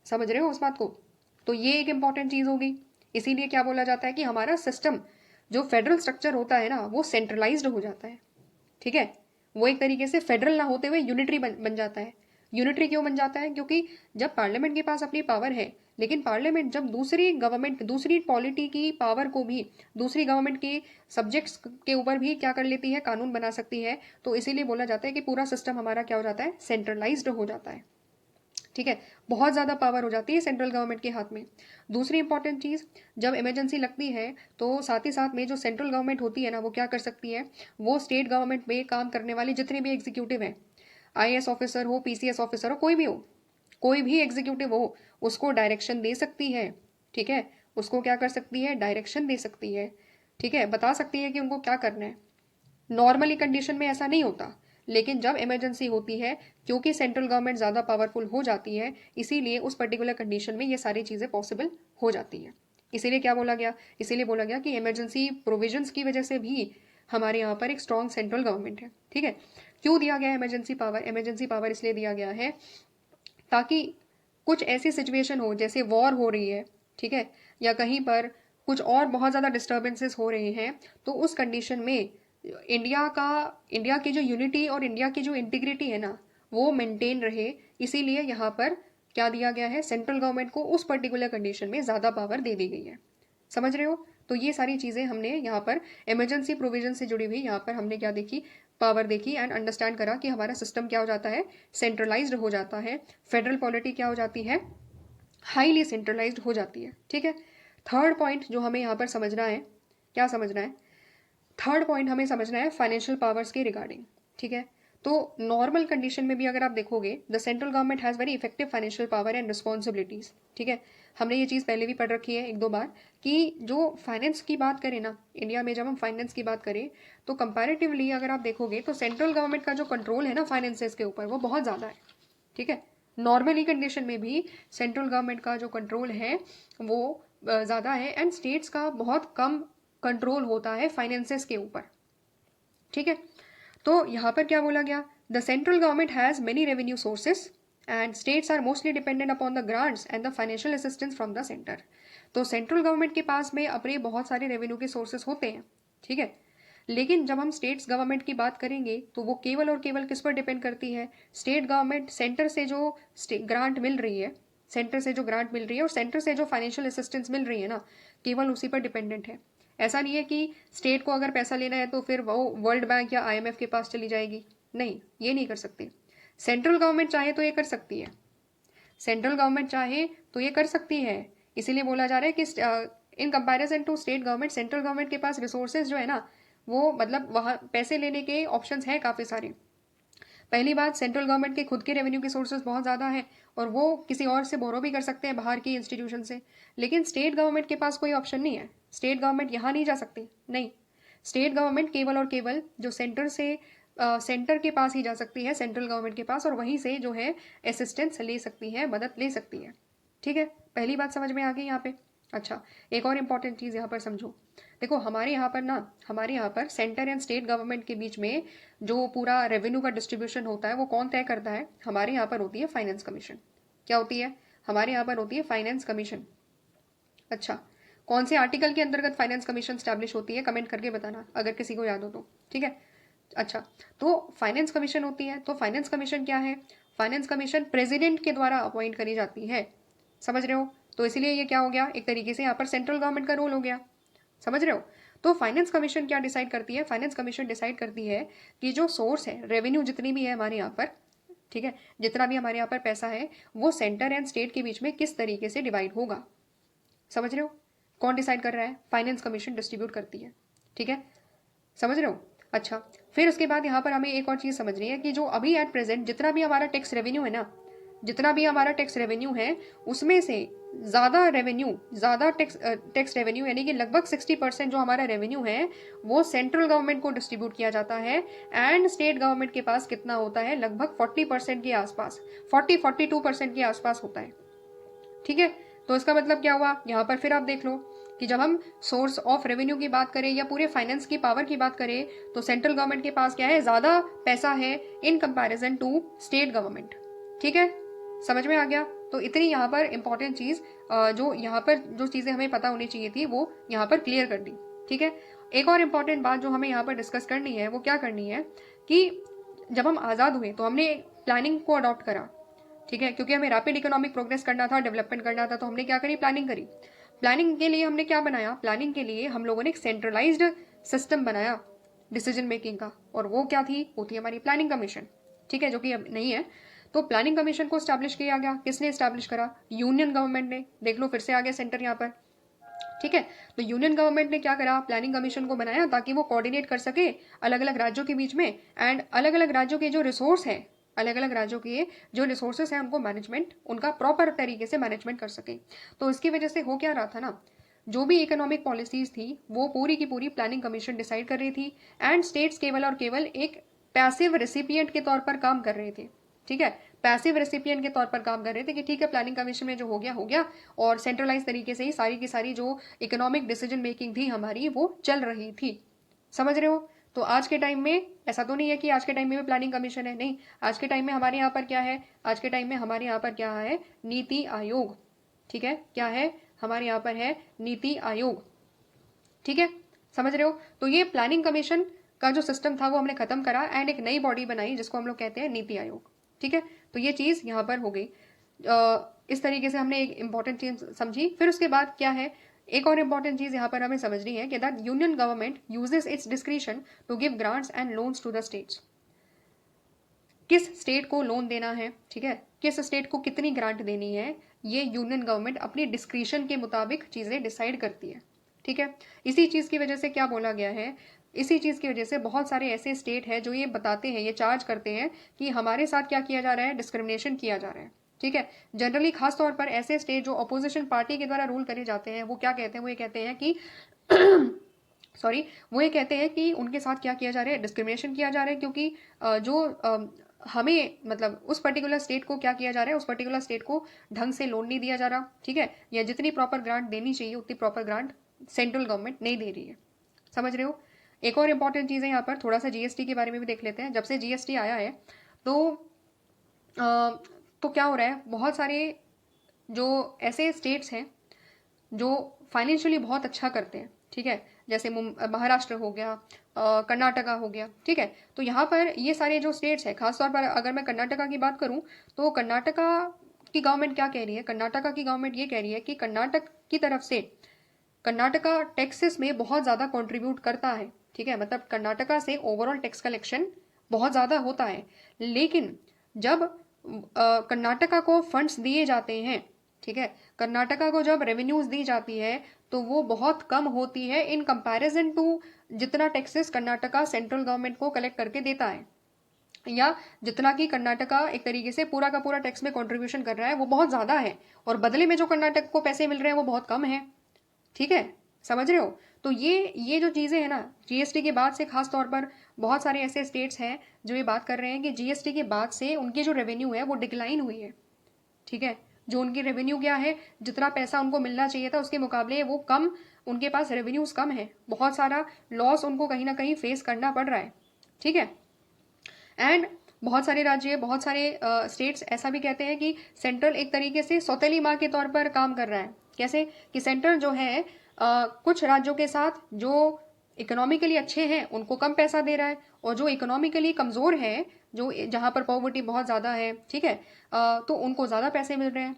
S1: समझ रहे हो उस बात को? तो ये एक इंपॉर्टेंट चीज होगी। इसीलिए क्या बोला जाता है कि हमारा सिस्टम जो फेडरल स्ट्रक्चर होता है ना वो सेंट्रलाइज्ड हो जाता है। ठीक है, वो एक तरीके से फेडरल ना होते हुए यूनिटरी बन जाता है। यूनिटरी क्यों बन जाता है, क्योंकि जब पार्लियामेंट के पास अपनी पावर है, लेकिन पार्लियामेंट जब दूसरी गवर्नमेंट, दूसरी पॉलिटी की पावर को भी दूसरी गवर्नमेंट के सब्जेक्ट्स के ऊपर भी क्या कर लेती है, कानून बना सकती है। तो इसीलिए बोला जाता है कि पूरा सिस्टम हमारा क्या हो जाता है, सेंट्रलाइज्ड हो जाता है। ठीक है, बहुत ज़्यादा पावर हो जाती है सेंट्रल गवर्नमेंट के हाथ में। दूसरी इंपॉर्टेंट चीज़, जब इमरजेंसी लगती है तो साथ ही साथ में जो सेंट्रल गवर्नमेंट होती है ना वो क्या कर सकती है, वो स्टेट गवर्नमेंट में काम करने वाले जितने भी एग्जीक्यूटिव हैं, आईएएस ऑफिसर हो, पीसीएस ऑफिसर हो, कोई भी हो, कोई भी एग्जीक्यूटिव हो, उसको डायरेक्शन दे सकती है। ठीक है, उसको क्या कर सकती है, डायरेक्शन दे सकती है। ठीक है, बता सकती है कि उनको क्या करना है। नॉर्मली कंडीशन में ऐसा नहीं होता, लेकिन जब इमरजेंसी होती है, क्योंकि सेंट्रल गवर्नमेंट ज़्यादा पावरफुल हो जाती है, इसीलिए उस पर्टिकुलर कंडीशन में ये सारी चीज़ें पॉसिबल हो जाती हैं। इसीलिए क्या बोला गया, इसीलिए बोला गया कि इमरजेंसी प्रोविजंस की वजह से भी हमारे यहाँ पर एक स्ट्रॉन्ग सेंट्रल गवर्नमेंट है। ठीक है, क्यों दिया गया इमरजेंसी पावर, इमरजेंसी पावर इसलिए दिया गया है ताकि कुछ ऐसी सिचुएशन हो जैसे वॉर हो रही है, ठीक है, या कहीं पर कुछ और बहुत ज़्यादा डिस्टर्बेंसेस हो रहे हैं, तो उस कंडीशन में इंडिया की जो यूनिटी और इंडिया की जो इंटीग्रिटी है ना वो मेंटेन रहे। इसीलिए यहाँ पर क्या दिया गया है, सेंट्रल गवर्नमेंट को उस पर्टिकुलर कंडीशन में ज़्यादा पावर दे दी गई है। समझ रहे हो? तो ये सारी चीज़ें हमने यहाँ पर इमरजेंसी प्रोविजन से जुड़ी हुई यहाँ पर हमने क्या देखी, पावर देखी एंड अंडरस्टैंड करा कि हमारा सिस्टम क्या हो जाता है, सेंट्रलाइज्ड हो जाता है। फेडरल पॉलिटी क्या हो जाती है, हाईली सेंट्रलाइज्ड हो जाती है। ठीक है, थर्ड पॉइंट जो हमें यहाँ पर समझना है, क्या समझना है, थर्ड पॉइंट हमें समझना है फाइनेंशियल पावर्स के रिगार्डिंग। ठीक है, तो नॉर्मल कंडीशन में भी अगर आप देखोगे, the central government has very effective financial power and responsibilities. ठीक है, हमने ये चीज़ पहले भी पढ़ रखी है एक दो बार कि जो फाइनेंस की बात करें ना, इंडिया में जब हम फाइनेंस की बात करें तो कंपैरेटिवली अगर आप देखोगे तो सेंट्रल गवर्नमेंट का जो कंट्रोल है ना फाइनेंसेस के ऊपर वो बहुत ज़्यादा है। ठीक है, नॉर्मली कंडीशन में भी सेंट्रल गवर्नमेंट का जो कंट्रोल है वो ज़्यादा है एंड स्टेट्स का बहुत कम कंट्रोल होता है फाइनेंसेस के ऊपर। ठीक है, तो यहाँ पर क्या बोला गया, the central government has many revenue sources and states are mostly dependent upon the grants and the financial assistance from the centre. तो सेंट्रल गवर्नमेंट के पास में अपने बहुत सारे रेवेन्यू के सोर्सेस होते हैं। ठीक है, लेकिन जब हम स्टेट्स गवर्नमेंट की बात करेंगे तो वो केवल और केवल किस पर डिपेंड करती है, स्टेट गवर्नमेंट सेंटर से जो ग्रांट मिल रही है, सेंटर से जो ग्रांट मिल रही है और सेंटर से जो फाइनेंशियल असिस्टेंस मिल रही है ना, केवल उसी पर डिपेंडेंट है। ऐसा नहीं है कि स्टेट को अगर पैसा लेना है तो फिर वो वर्ल्ड बैंक या आईएमएफ के पास चली जाएगी, नहीं, ये नहीं कर सकती। सेंट्रल गवर्नमेंट चाहे तो ये कर सकती है, सेंट्रल गवर्नमेंट चाहे तो ये कर सकती है। इसीलिए बोला जा रहा है कि in comparison to state government, central government के पास रिसोर्सेज जो है ना वो मतलब वहाँ पैसे लेने के ऑप्शंस हैं काफ़ी सारे। पहली बात, सेंट्रल गवर्नमेंट के खुद के रेवेन्यू के सोर्सेज बहुत ज़्यादा हैं और वो किसी और से बोरो भी कर सकते हैं बाहर की इंस्टीट्यूशन से। लेकिन स्टेट गवर्नमेंट के पास कोई ऑप्शन नहीं है, स्टेट गवर्नमेंट यहाँ नहीं जा सकती, नहीं। स्टेट गवर्नमेंट केवल और केवल जो सेंटर से सेंटर के पास ही जा सकती है, सेंट्रल गवर्नमेंट के पास, और वहीं से जो है असिस्टेंस ले सकती है, मदद ले सकती है। ठीक है, पहली बात समझ में आ गई यहाँ पे। अच्छा, एक और इम्पॉर्टेंट चीज़ यहाँ पर समझो। देखो हमारे यहाँ पर ना, हमारे यहाँ पर सेंटर एंड स्टेट गवर्नमेंट के बीच में जो पूरा रेवेन्यू का डिस्ट्रीब्यूशन होता है वो कौन तय करता है, हमारे यहाँ पर होती है फाइनेंस कमीशन। क्या होती है, हमारे यहाँ पर होती है फाइनेंस कमीशन। अच्छा, कौन से आर्टिकल के अंतर्गत फाइनेंस कमीशन स्टैब्लिश होती है, कमेंट करके बताना अगर किसी को याद हो तो, ठीक है। अच्छा, तो फाइनेंस कमीशन होती है, तो फाइनेंस कमीशन क्या है? फाइनेंस कमीशन प्रेसिडेंट के द्वारा अपॉइंट करी जाती है, समझ रहे हो? तो इसलिए ये क्या हो गया, एक तरीके से यहाँ पर सेंट्रल गवर्नमेंट का रोल हो गया, समझ रहे हो? तो फाइनेंस कमीशन क्या डिसाइड करती है? फाइनेंस कमीशन डिसाइड करती है कि जो सोर्स है, रेवेन्यू जितनी भी है हमारे यहाँ पर, ठीक है, जितना भी हमारे यहाँ पर पैसा है वो सेंटर एंड स्टेट के बीच में किस तरीके से डिवाइड होगा, समझ रहे हो? कौन डिसाइड कर रहा है? फाइनेंस कमीशन डिस्ट्रीब्यूट करती है, ठीक है, समझ रहे हो? अच्छा, फिर उसके बाद यहाँ पर हमें एक और चीज समझनी है कि जो अभी एट प्रेजेंट जितना भी हमारा टैक्स रेवेन्यू है ना, जितना भी हमारा टैक्स रेवेन्यू है उसमें से ज्यादा टैक्स रेवेन्यू यानी कि लगभग 60% जो हमारा रेवेन्यू है वो सेंट्रल गवर्नमेंट को डिस्ट्रीब्यूट किया जाता है, एंड स्टेट गवर्नमेंट के पास कितना होता है? लगभग 40% के आसपास, 42% के आसपास होता है, ठीक है। तो इसका मतलब क्या हुआ? यहाँ पर फिर आप देख लो कि जब हम सोर्स ऑफ रेवेन्यू की बात करें या पूरे फाइनेंस की पावर की बात करें तो सेंट्रल गवर्नमेंट के पास क्या है? ज्यादा पैसा है in comparison to state government, ठीक है, समझ में आ गया? तो इतनी यहाँ पर इंपॉर्टेंट चीज जो यहाँ पर जो चीजें हमें पता होनी चाहिए थी वो यहाँ पर क्लियर कर दी, ठीक है। एक और इम्पॉर्टेंट बात जो हमें यहाँ पर डिस्कस करनी है वो क्या करनी है कि जब हम आजाद हुए तो हमने प्लानिंग को अडॉप्ट करा, ठीक है, क्योंकि हमें रैपिड इकोनॉमिक प्रोग्रेस करना था, डेवलपमेंट करना था, तो हमने क्या करी? प्लानिंग करी। प्लानिंग के लिए हमने क्या बनाया? प्लानिंग के लिए हम लोगों ने एक सेंट्रलाइज्ड सिस्टम बनाया डिसीजन मेकिंग का, और वो क्या थी? वो थी हमारी प्लानिंग कमीशन, ठीक है, जो कि अब नहीं है। तो प्लानिंग कमीशन को स्टैब्लिश किया गया, किसने स्टैब्लिश करा? यूनियन गवर्नमेंट ने। देख लो, फिर से आ गया सेंटर यहाँ पर, ठीक है। तो यूनियन गवर्नमेंट ने क्या करा? प्लानिंग कमीशन को बनाया ताकि वो कोऑर्डिनेट कर सके अलग अलग राज्यों के बीच में, एंड अलग अलग राज्यों के जो रिसोर्स है, अलग अलग राज्यों के जो रिसोर्सेस हैं उनको मैनेजमेंट, उनका प्रॉपर तरीके से मैनेजमेंट कर सके। तो इसकी वजह से हो क्या रहा था ना, जो भी इकोनॉमिक पॉलिसीज थी वो पूरी की पूरी प्लानिंग कमीशन डिसाइड कर रही थी, एंड स्टेट्स केवल और केवल एक पैसिव रेसिपिएंट के तौर पर काम कर रहे थे, ठीक है, पैसिव रेसिपिएंट के तौर पर काम कर रहे थे कि ठीक है, प्लानिंग कमीशन में जो हो गया, और सेंट्रलाइज तरीके से ही सारी की सारी जो इकोनॉमिक डिसीजन मेकिंग थी हमारी वो चल रही थी, समझ रहे हो? तो आज के टाइम में ऐसा तो नहीं है कि आज के टाइम में भी प्लानिंग कमीशन है, नहीं, आज के टाइम में हमारे यहाँ पर क्या है? आज के टाइम में हमारे यहाँ पर क्या है? नीति आयोग, ठीक है, क्या है? हमारे यहाँ पर है नीति आयोग, ठीक है, समझ रहे हो? तो ये प्लानिंग कमीशन का जो सिस्टम था वो हमने खत्म करा, एंड एक नई बॉडी बनाई जिसको हम लोग कहते हैं नीति आयोग, ठीक है। तो ये चीज यहाँ पर हो गई। इस तरीके से हमने एक इंपॉर्टेंट चीज समझी। फिर उसके बाद क्या है? एक और इंपॉर्टेंट चीज यहाँ पर हमें समझनी है कि that union government uses its discretion to give grants and loans to the states. किस स्टेट को लोन देना है, ठीक है, किस स्टेट को कितनी ग्रांट देनी है, ये यूनियन गवर्नमेंट अपनी डिस्क्रिशन के मुताबिक चीजें डिसाइड करती है, ठीक है। इसी चीज की वजह से क्या बोला गया है? इसी चीज की वजह से बहुत सारे ऐसे स्टेट है जो ये बताते हैं, ये चार्ज करते हैं कि हमारे साथ क्या किया जा रहा है? डिस्क्रिमिनेशन किया जा रहा है, ठीक है। जनरली खास तौर पर ऐसे स्टेट जो अपोजिशन पार्टी के द्वारा रूल करे जाते हैं वो क्या कहते हैं? वो ये कहते हैं कि सॉरी, वो ये कहते हैं कि उनके साथ क्या किया जा रहा है? डिस्क्रिमिनेशन किया जा रहा है, क्योंकि हमें मतलब उस पर्टिकुलर स्टेट को क्या किया जा रहा है? उस पर्टिकुलर स्टेट को ढंग से लोन नहीं दिया जा रहा, ठीक है, या जितनी प्रॉपर ग्रांट देनी चाहिए उतनी प्रॉपर ग्रांट सेंट्रल गवर्नमेंट नहीं दे रही है, समझ रहे हो? एक और इंपॉर्टेंट चीज़ है यहाँ पर, थोड़ा सा जीएसटी के बारे में भी देख लेते हैं। जब से जीएसटी आया है तो तो क्या हो रहा है? बहुत सारे जो ऐसे स्टेट्स हैं जो फाइनेंशियली बहुत अच्छा करते हैं, ठीक है, जैसे महाराष्ट्र हो गया, कर्नाटका हो गया, ठीक है। तो यहाँ पर ये सारे जो स्टेट्स हैं, खासतौर पर अगर मैं कर्नाटका की बात करूँ तो कर्नाटका की गवर्नमेंट क्या कह रही है? कर्नाटका की गवर्नमेंट ये कह रही है कि कर्नाटक की तरफ से कर्नाटका टैक्सेस में बहुत ज़्यादा कंट्रीब्यूट करता है, ठीक है, मतलब कर्नाटका से ओवरऑल टैक्स कलेक्शन बहुत ज़्यादा होता है, लेकिन जब कर्नाटका को फंड्स दिए जाते हैं, ठीक है, कर्नाटका को जब रेवेन्यूज दी जाती है तो वो बहुत कम होती है इन कंपैरिजन टू जितना टैक्सेस कर्नाटका सेंट्रल गवर्नमेंट को कलेक्ट करके देता है, या जितना कि कर्नाटका एक तरीके से पूरा का पूरा टैक्स में कंट्रीब्यूशन कर रहा है वो बहुत ज़्यादा है, और बदले में जो कर्नाटक को पैसे मिल रहे हैं वो बहुत कम है, ठीक है, समझ रहे हो? तो ये जो चीज़ें हैं ना, जीएसटी के बाद से खास तौर पर बहुत सारे ऐसे स्टेट्स हैं जो ये बात कर रहे हैं कि जीएसटी के बाद से उनकी जो रेवेन्यू है वो डिक्लाइन हुई है, ठीक है, जो उनकी रेवेन्यू क्या है, जितना पैसा उनको मिलना चाहिए था उसके मुकाबले वो कम, उनके पास रेवेन्यूज कम है, बहुत सारा लॉस उनको कहीं ना कहीं फेस करना पड़ रहा है, ठीक है। एंड बहुत सारे राज्य, बहुत सारे स्टेट्स ऐसा भी कहते हैं कि सेंट्रल एक तरीके से सौतेली माँ के तौर पर काम कर रहा है। कैसे कि सेंट्रल जो है कुछ राज्यों के साथ जो इकोनॉमिकली अच्छे हैं उनको कम पैसा दे रहा है, और जो इकोनॉमिकली कमजोर है, जो जहां पर पॉवर्टी बहुत ज्यादा है, ठीक है, तो उनको ज्यादा पैसे मिल रहे हैं।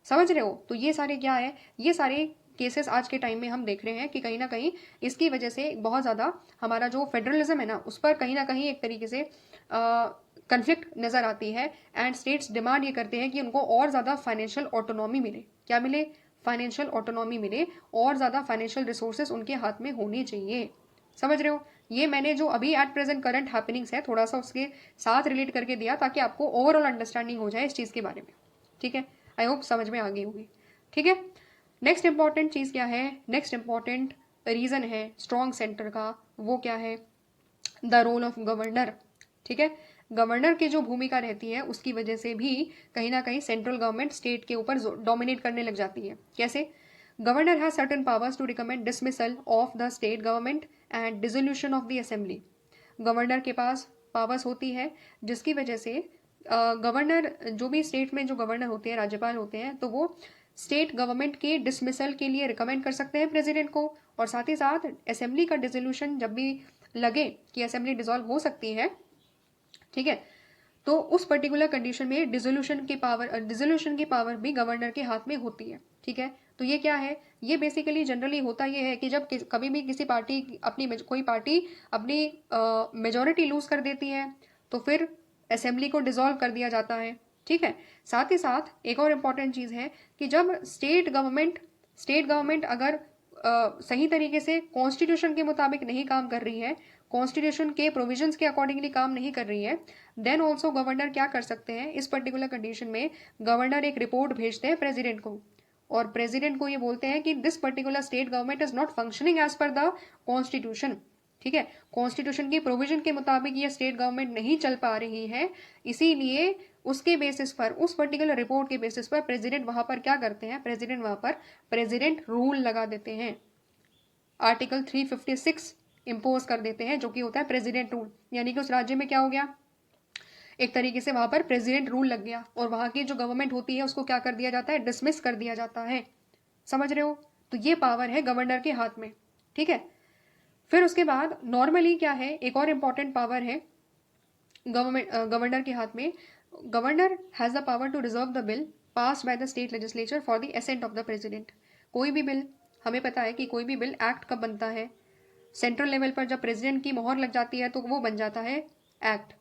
S1: समझ रहे हो? तो ये सारे क्या है, ये सारे केसेस आज के टाइम में हम देख रहे हैं कि कहीं ना कहीं इसकी वजह से बहुत ज़्यादा हमारा जो फेडरलिज्म है ना, उस पर कहीं ना कहीं एक तरीके से कन्फ्लिक्ट नज़र आती है। एंड स्टेट्स डिमांड ये करते हैं कि उनको और ज़्यादा फाइनेंशियल ऑटोनॉमी मिले। क्या मिले? फाइनेंशियल ऑटोनॉमी मिले, और ज़्यादा फाइनेंशियल रिसोर्सेज उनके हाथ में होने चाहिए। समझ रहे हो? ये मैंने जो अभी एट प्रेजेंट करंट हैपनिंग्स है थोड़ा सा उसके साथ रिलेट करके दिया, ताकि आपको ओवरऑल अंडरस्टैंडिंग हो जाए इस चीज़ के बारे में। ठीक है, आई होप समझ में आ गई होगी। ठीक है, नेक्स्ट इंपॉर्टेंट चीज़ क्या है, नेक्स्ट इंपॉर्टेंट रीज़न है स्ट्रॉन्ग सेंटर का, वो क्या है? The role of governor. ठीक है, गवर्नर की जो भूमिका रहती है उसकी वजह से भी कहीं ना कहीं सेंट्रल गवर्नमेंट स्टेट के ऊपर डोमिनेट करने लग जाती है। कैसे? Governor has certain powers to recommend dismissal of the state government and dissolution of the assembly. Governor के पास पावर्स होती है जिसकी वजह से गवर्नर, जो भी स्टेट में जो गवर्नर होते हैं, राज्यपाल होते हैं, तो वो स्टेट गवर्नमेंट के डिसमिसल के लिए रिकमेंड कर सकते हैं प्रेसिडेंट को, और साथ ही साथ असेंबली का डिसोल्यूशन जब भी लगे कि असेंबली डिसॉल्व हो सकती है, ठीक है, तो उस पर्टिकुलर कंडीशन में डिसोल्यूशन की पावर भी गवर्नर के हाथ में होती है। ठीक है, तो ये क्या है? ये बेसिकली जनरली होता ये है कि जब कभी भी किसी पार्टी कोई पार्टी अपनी मेजोरिटी लूज कर देती है, तो फिर असेंबली को डिसॉल्व कर दिया जाता है। ठीक है, साथ ही साथ एक और इम्पॉर्टेंट चीज़ है कि जब स्टेट गवर्नमेंट अगर सही तरीके से कॉन्स्टिट्यूशन के मुताबिक नहीं काम कर रही है, कॉन्स्टिट्यूशन के प्रोविजंस के अकॉर्डिंगली काम नहीं कर रही है, देन ऑल्सो गवर्नर क्या कर सकते हैं? इस पर्टिकुलर कंडीशन में गवर्नर एक रिपोर्ट भेजते हैं प्रेसिडेंट को, और प्रेसिडेंट को ये बोलते हैं कि this particular state government is not functioning as per the constitution. ठीक है, कॉन्स्टिट्यूशन के प्रोविजन के मुताबिक ये स्टेट गवर्नमेंट नहीं चल पा रही है, इसीलिए उसके बेसिस पर, उस पर्टिकुलर रिपोर्ट के बेसिस पर प्रेसिडेंट वहां पर क्या करते हैं? प्रेसिडेंट रूल लगा देते हैं, आर्टिकल 356 इम्पोज कर देते हैं, जो कि होता है प्रेसिडेंट रूल। यानी कि उस राज्य में क्या हो गया? एक तरीके से वहां पर प्रेसिडेंट रूल लग गया, और वहां की जो गवर्नमेंट होती है उसको क्या कर दिया जाता है? डिसमिस कर दिया जाता है। समझ रहे हो? तो ये पावर है गवर्नर के हाथ में। ठीक है, फिर उसके बाद नॉर्मली क्या है, एक और इंपॉर्टेंट पावर है गवर्नर के हाथ में। Governor has the power to reserve the bill passed by the state legislature for the assent of the president. कोई भी बिल, हमें पता है कि कोई भी बिल एक्ट कब बनता है? सेंट्रल लेवल पर जब प्रेसिडेंट की मोहर लग जाती है तो वो बन जाता है एक्ट।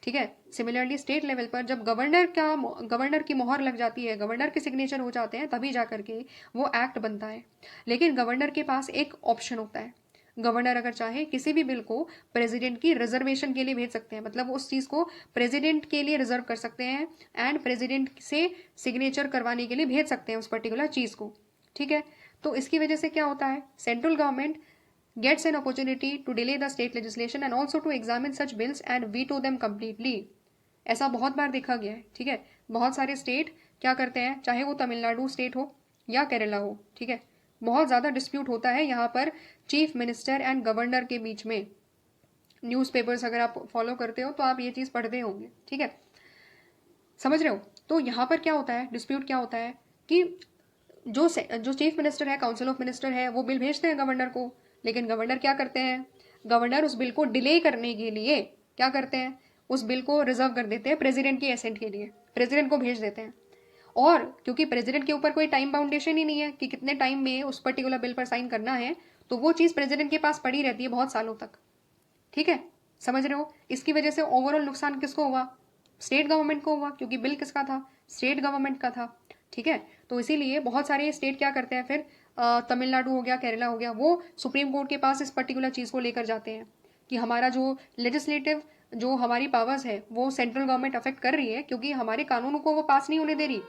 S1: ठीक है, सिमिलरली स्टेट लेवल पर जब गवर्नर की मोहर लग जाती है, गवर्नर के सिग्नेचर हो जाते हैं, तभी जा करके वो एक्ट बनता है। लेकिन गवर्नर के पास एक ऑप्शन होता है, गवर्नर अगर चाहे किसी भी बिल को प्रेसिडेंट की रिजर्वेशन के लिए भेज सकते हैं, मतलब उस चीज को प्रेसिडेंट के लिए रिजर्व कर सकते हैं एंड प्रेसिडेंट से सिग्नेचर करवाने के लिए भेज सकते हैं उस पर्टिकुलर चीज को। ठीक है, तो इसकी वजह से क्या होता है? Central government gets an opportunity to delay the state legislation and also to examine such bills and veto them completely। ऐसा बहुत बार देखा गया है। ठीक है, बहुत सारे स्टेट क्या करते हैं, चाहे वो तमिलनाडु स्टेट हो या केरला हो, ठीक है, बहुत ज़्यादा डिस्प्यूट होता है यहाँ पर चीफ मिनिस्टर एंड गवर्नर के बीच में। न्यूज़पेपर्स अगर आप फॉलो करते हो तो आप ये चीज़ पढ़ते होंगे। ठीक है, समझ रहे हो? तो यहाँ पर क्या होता है, डिस्प्यूट क्या होता है कि जो चीफ मिनिस्टर है, काउंसिल ऑफ मिनिस्टर है, वो बिल भेजते हैं गवर्नर को, लेकिन गवर्नर क्या करते हैं? गवर्नर उस बिल को डिले करने के लिए क्या करते हैं? उस बिल को रिजर्व कर देते हैं प्रेसिडेंट की एसेंट के लिए, प्रेसिडेंट को भेज देते हैं। और क्योंकि प्रेसिडेंट के ऊपर कोई टाइम बाउंडेशन ही नहीं है कि कितने टाइम में उस पर्टिकुलर बिल पर साइन करना है, तो वो चीज़ प्रेसिडेंट के पास पड़ी रहती है बहुत सालों तक। ठीक है, समझ रहे हो? इसकी वजह से ओवरऑल नुकसान किसको हुआ? स्टेट गवर्नमेंट को हुआ, क्योंकि बिल किसका था? स्टेट गवर्नमेंट का था। ठीक है, तो इसीलिए बहुत सारे स्टेट क्या करते हैं फिर, तमिलनाडु हो गया, केरला हो गया, वो सुप्रीम कोर्ट के पास इस पर्टिकुलर चीज़ को लेकर जाते हैं कि हमारा जो लेजिस्लेटिव, जो हमारी पावर्स है, वो सेंट्रल गवर्नमेंट अफेक्ट कर रही है, क्योंकि हमारे कानूनों को वो पास नहीं होने दे रही।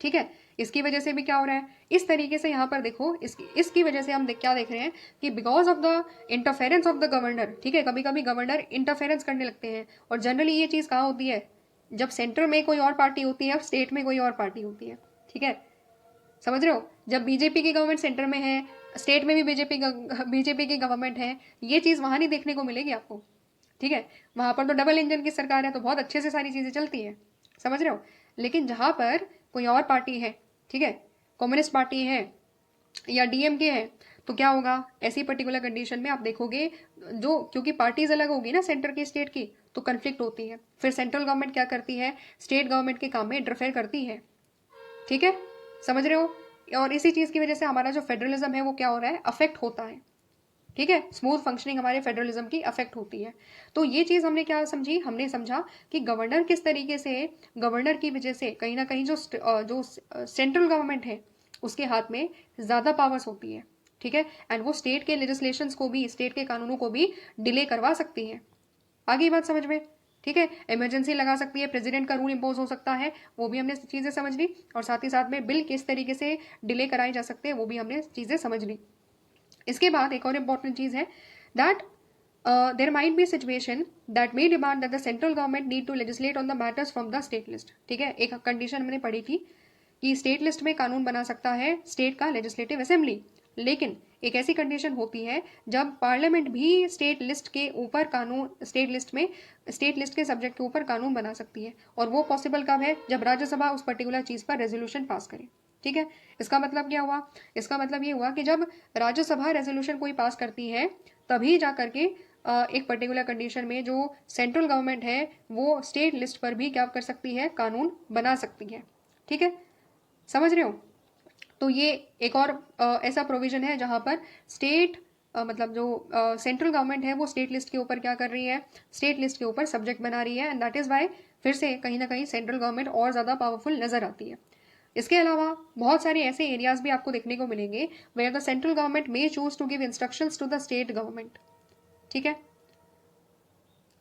S1: ठीक है, इसकी वजह से भी क्या हो रहा है, इस तरीके से यहाँ पर देखो, इसकी वजह से हम क्या देख रहे हैं कि because of the interference of the governor. ठीक है, कभी कभी गवर्नर इंटरफेरेंस करने लगते हैं, और जनरली ये चीज़ कहाँ होती है? जब सेंटर में कोई और पार्टी होती है, स्टेट में कोई और पार्टी होती है। ठीक है, समझ रहे हो? जब बीजेपी की गवर्नमेंट सेंटर में है, स्टेट में भी बीजेपी की गवर्नमेंट है, ये चीज़ वहाँ नहीं देखने को मिलेगी आपको। ठीक है, वहां पर तो डबल इंजन की सरकार है, तो बहुत अच्छे से सारी चीजें चलती हैं, समझ रहे हो। लेकिन जहां पर कोई और पार्टी है, ठीक है, कम्युनिस्ट पार्टी है या डीएमके है, तो क्या होगा ऐसी पर्टिकुलर कंडीशन में आप देखोगे, जो क्योंकि पार्टीज अलग होगी ना सेंटर की स्टेट की, तो कंफ्लिक्ट होती है। फिर सेंट्रल गवर्नमेंट क्या करती है, स्टेट गवर्नमेंट के काम में इंटरफेयर करती है, ठीक है, समझ रहे हो। और इसी चीज की वजह से हमारा जो फेडरलिज्म है वो क्या हो रहा है, अफेक्ट होता है, ठीक है, स्मूथ फंक्शनिंग हमारे फेडरलिज्म की अफेक्ट होती है। तो ये चीज हमने क्या समझी, हमने समझा कि गवर्नर किस तरीके से, गवर्नर की वजह से कहीं ना कहीं जो सेंट्रल गवर्नमेंट है उसके हाथ में ज्यादा पावर्स होती है, ठीक है, एंड वो स्टेट के लेजिस्लेशंस को भी, स्टेट के कानूनों को भी डिले करवा सकती है। आगे बात समझ में, ठीक है, इमरजेंसी लगा सकती है, प्रेसिडेंट का रूल इंपोज हो सकता है, वो भी हमने चीजें समझ ली, और साथ ही साथ में बिल किस तरीके से डिले कराई जा सकते हैं वो भी हमने चीजें समझ ली। इसके बाद एक और इंपॉर्टेंट चीज है that there might be situation that may demand that the central government need to legislate on the matters from the state list, ठीक है, एक कंडीशन हमने पढ़ी थी कि स्टेट लिस्ट में कानून बना सकता है स्टेट का लेजिस्लेटिव असेंबली, लेकिन एक ऐसी कंडीशन होती है जब पार्लियामेंट भी स्टेट लिस्ट के ऊपर कानून, स्टेट लिस्ट में, स्टेट लिस्ट के सब्जेक्ट के ऊपर कानून बना सकती है, और वो पॉसिबल कब है, जब राज्यसभा उस पर्टिकुलर चीज पर रेजोल्यूशन पास करे, ठीक है। इसका मतलब क्या हुआ, इसका मतलब ये हुआ कि जब राज्यसभा रेजोल्यूशन कोई पास करती है तभी जा करके एक पर्टिकुलर कंडीशन में जो सेंट्रल गवर्नमेंट है वो स्टेट लिस्ट पर भी क्या कर सकती है, कानून बना सकती है, ठीक है, समझ रहे हो। तो ये एक और ऐसा प्रोविजन है जहां पर स्टेट मतलब जो सेंट्रल गवर्नमेंट है वो स्टेट लिस्ट के ऊपर क्या कर रही है, स्टेट लिस्ट के ऊपर सब्जेक्ट बना रही है, एंड दैट इज वाई फिर से कहीं ना कहीं सेंट्रल गवर्नमेंट और ज्यादा पावरफुल नजर आती है। इसके अलावा बहुत सारे ऐसे एरियाज भी आपको देखने को मिलेंगे where the central government may choose to give instructions to the state government, ठीक है,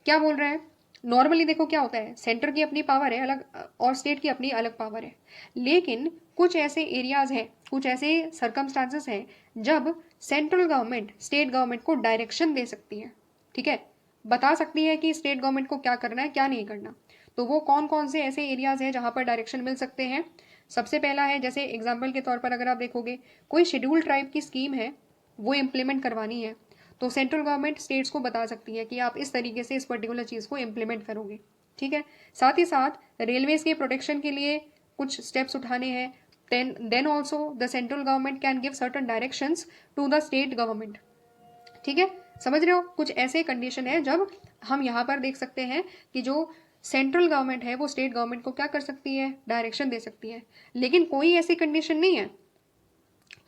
S1: क्या बोल रहे हैं। नॉर्मली देखो क्या होता है, सेंटर की अपनी पावर है अलग और स्टेट की अपनी अलग पावर है, लेकिन कुछ ऐसे एरियाज हैं, कुछ ऐसे सर्कमस्टांसेस हैं जब सेंट्रल गवर्नमेंट स्टेट गवर्नमेंट को डायरेक्शन दे सकती है, ठीक है, बता सकती है कि स्टेट गवर्नमेंट को क्या करना है क्या नहीं करना। तो वो कौन कौन से ऐसे एरियाज हैं जहां पर डायरेक्शन मिल सकते हैं। सबसे पहला है, जैसे एग्जाम्पल के तौर पर अगर आप देखोगे कोई शेड्यूल ट्राइब की स्कीम है वो इम्प्लीमेंट करवानी है, तो सेंट्रल गवर्नमेंट स्टेट्स को बता सकती है कि आप इस तरीके से इस पर्टिकुलर चीज को इम्प्लीमेंट करोगे, ठीक है। साथ ही साथ रेलवेज के प्रोटेक्शन के लिए कुछ स्टेप्स उठाने हैं, then also the central government can give certain directions to the state government, ठीक है, समझ रहे हो। कुछ ऐसे कंडीशन है जब हम यहाँ पर देख सकते हैं कि जो सेंट्रल गवर्नमेंट है वो स्टेट गवर्नमेंट को क्या कर सकती है, डायरेक्शन दे सकती है। लेकिन कोई ऐसी कंडीशन नहीं है,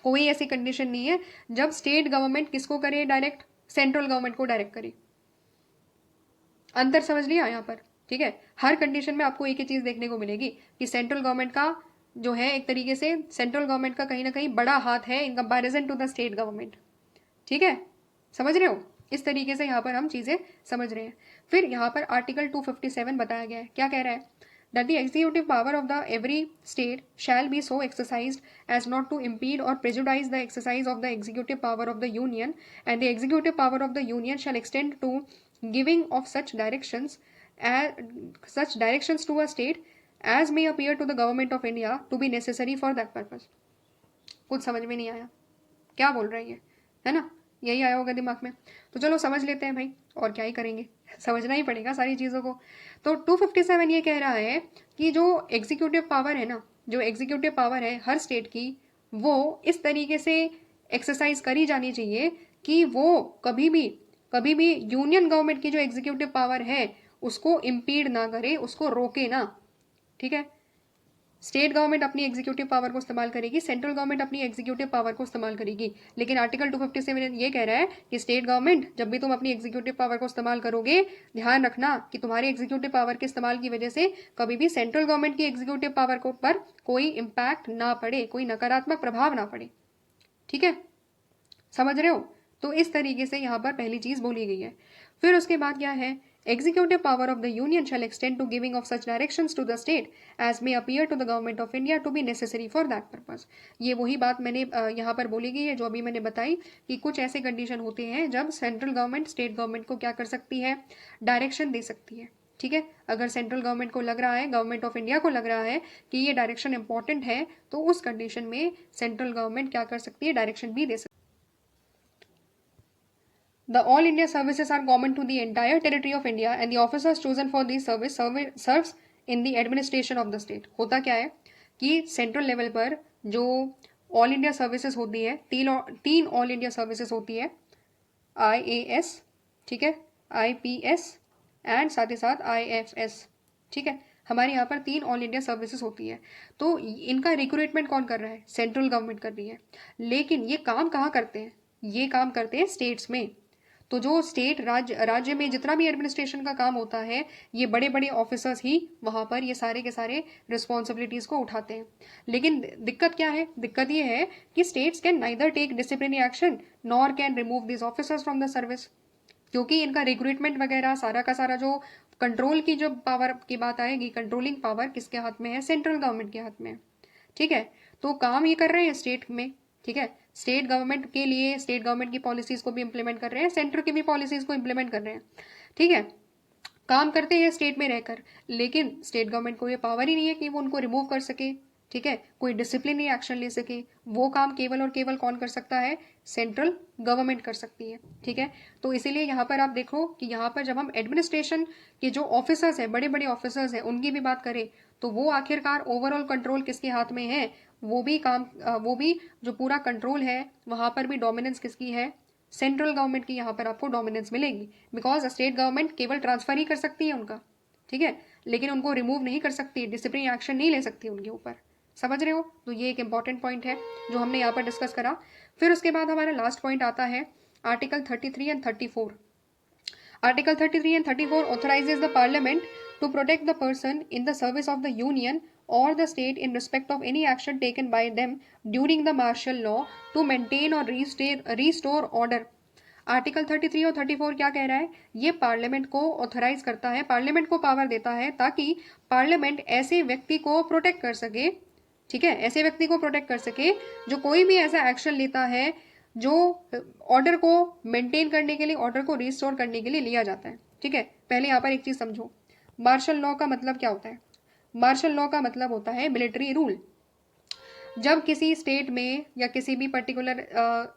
S1: कोई ऐसी कंडीशन नहीं है जब स्टेट गवर्नमेंट किसको करे डायरेक्ट, सेंट्रल गवर्नमेंट को डायरेक्ट करे। अंतर समझ लिया यहाँ पर, ठीक है। हर कंडीशन में आपको एक ही चीज देखने को मिलेगी कि सेंट्रल गवर्नमेंट का जो है एक तरीके से सेंट्रल गवर्नमेंट का कहीं ना कहीं बड़ा हाथ है in comparison to the state government, ठीक है, समझ रहे हो। इस तरीके से यहाँ पर हम चीजें समझ रहे हैं। फिर यहाँ पर आर्टिकल 257 बताया गया है, क्या कह रहा है, that the executive power of the every state shall be so exercised as not to impede or prejudice the exercise of the executive power of the union, and the executive power of the union shall extend to giving of such directions to a state as may appear to the government of India to be necessary for that purpose। कुछ समझ में नहीं आया, क्या बोल रही है ना, यही आया होगा दिमाग में। तो चलो समझ लेते हैं भाई, और क्या ही करेंगे, समझना ही पड़ेगा सारी चीज़ों को। तो 257 ये कह रहा है कि जो एग्जीक्यूटिव पावर है ना, जो एग्जीक्यूटिव पावर है हर स्टेट की, वो इस तरीके से एक्सरसाइज करी जानी चाहिए कि वो कभी भी यूनियन गवर्नमेंट की जो एग्जीक्यूटिव पावर है उसको इम्पीड ना करे, उसको रोके ना, ठीक है। स्टेट गवर्नमेंट अपनी एग्जीक्यूटिव पावर को इस्तेमाल करेगी, सेंट्रल गवर्नमेंट अपनी एग्जीक्यूटिव पावर को इस्तेमाल करेगी, लेकिन आर्टिकल 257 ये कह रहा है कि स्टेट गवर्नमेंट जब भी तुम अपनी एग्जीक्यूटिव पावर को इस्तेमाल करोगे, ध्यान रखना कि तुम्हारी एग्जीक्यूटिव पावर के इस्तेमाल की वजह से कभी भी सेंट्रल गवर्नमेंट की एग्जीक्यूटिव पावर को पर कोई इम्पैक्ट ना पड़े, कोई नकारात्मक प्रभाव ना पड़े, ठीक है, समझ रहे हो। तो इस तरीके से यहाँ पर पहली चीज बोली गई है। फिर उसके बाद क्या है, executive power of the union shall extend to giving of such directions to the state as may appear to the government of India to be necessary for that purpose। ये वही बात मैंने यहाँ पर बोली गई है जो अभी मैंने बताई कि कुछ ऐसे कंडीशन होते हैं जब सेंट्रल गवर्नमेंट स्टेट गवर्नमेंट को क्या कर सकती है, डायरेक्शन दे सकती है, ठीक है। अगर सेंट्रल गवर्नमेंट को लग रहा है, गवर्नमेंट ऑफ इंडिया को लग रहा है कि ये डायरेक्शन इंपॉर्टेंट है, तो उस कंडीशन में सेंट्रल गवर्नमेंट क्या कर सकती है, डायरेक्शन भी दे सकती है। The all India services are common to the entire territory of India and the officers chosen for these serves in the administration of the state. होता क्या है कि सेंट्रल लेवल पर जो ऑल इंडिया सर्विसेज होती है, तीन ऑल इंडिया सर्विसेज होती है, IAS, ठीक है, IPS एंड साथ ही साथ IFS, ठीक है, हमारे यहाँ पर तीन ऑल इंडिया सर्विसेज होती है। तो इनका रिक्रूटमेंट कौन कर रहा है? सेंट्रल गवर्नमेंट कर रही है। लेकिन ये काम कहाँ करते हैं? ये काम करते हैं स्टेट्स में। तो जो स्टेट राज्य में जितना भी एडमिनिस्ट्रेशन का काम होता है, ये बड़े बड़े ऑफिसर्स ही वहाँ पर ये सारे के सारे रिस्पॉन्सिबिलिटीज को उठाते हैं। लेकिन दिक्कत क्या है? दिक्कत ये है कि states can neither take disciplinary action nor can remove this officers from the service, क्योंकि इनका रिक्रूटमेंट वगैरह सारा का सारा जो कंट्रोल की जो पावर की बात आएगी, कंट्रोलिंग पावर किसके हाथ में है? सेंट्रल गवर्नमेंट के हाथ में है, ठीक है। तो काम ये कर रहे हैं स्टेट में, ठीक है, स्टेट गवर्नमेंट के लिए स्टेट गवर्नमेंट की पॉलिसीज को भी इंप्लीमेंट कर रहे हैं, सेंटर की भी पॉलिसीज को इंप्लीमेंट कर रहे हैं, ठीक है, काम करते हैं स्टेट में रहकर। लेकिन स्टेट गवर्नमेंट को ये पावर ही नहीं है कि वो उनको रिमूव कर सके, ठीक है, कोई डिसिप्लिनरी एक्शन ले सके। वो काम केवल और केवल कौन कर सकता है? सेंट्रल गवर्नमेंट कर सकती है, ठीक है। तो इसीलिए यहाँ पर आप देखो कि यहाँ पर जब हम एडमिनिस्ट्रेशन के जो ऑफिसर्स हैं, बड़े बड़े ऑफिसर्स हैं, उनकी भी बात करें तो वो आखिरकार ओवरऑल कंट्रोल किसके हाथ में है? वो भी जो पूरा कंट्रोल है वहाँ पर भी डोमिनेंस किसकी है? सेंट्रल गवर्नमेंट की यहाँ पर आपको डोमिनेंस मिलेगी, बिकॉज स्टेट गवर्नमेंट केवल ट्रांसफर ही कर सकती है उनका, ठीक है, लेकिन उनको रिमूव नहीं कर सकती, डिसिप्लिनरी एक्शन नहीं ले सकती उनके ऊपर। समझ रहे हो? तो ये एक इंपॉर्टेंट पॉइंट है जो हमने यहाँ पर डिस्कस करा। फिर उसके बाद हमारा लास्ट पॉइंट आता है article 33 and 34। Article 33 and 34 authorizes the parliament to protect the person in the service of the union or the state in respect of any action taken by them during the martial law to maintain or restore order। Article 33 और 34 क्या कह रहा है? ये parliament को authorise करता है, parliament को पावर देता है ताकि पार्लियामेंट ऐसे व्यक्ति को प्रोटेक्ट कर सके, ठीक है, ऐसे व्यक्ति को प्रोटेक्ट कर सके जो कोई भी ऐसा एक्शन लेता है जो ऑर्डर को मेंटेन करने के लिए, ऑर्डर को रिस्टोर करने के लिए लिया जाता है, ठीक है। पहले यहाँ पर एक चीज समझो, मार्शल लॉ का मतलब क्या होता है? मार्शल लॉ का मतलब होता है मिलिट्री रूल। जब किसी स्टेट में या किसी भी पर्टिकुलर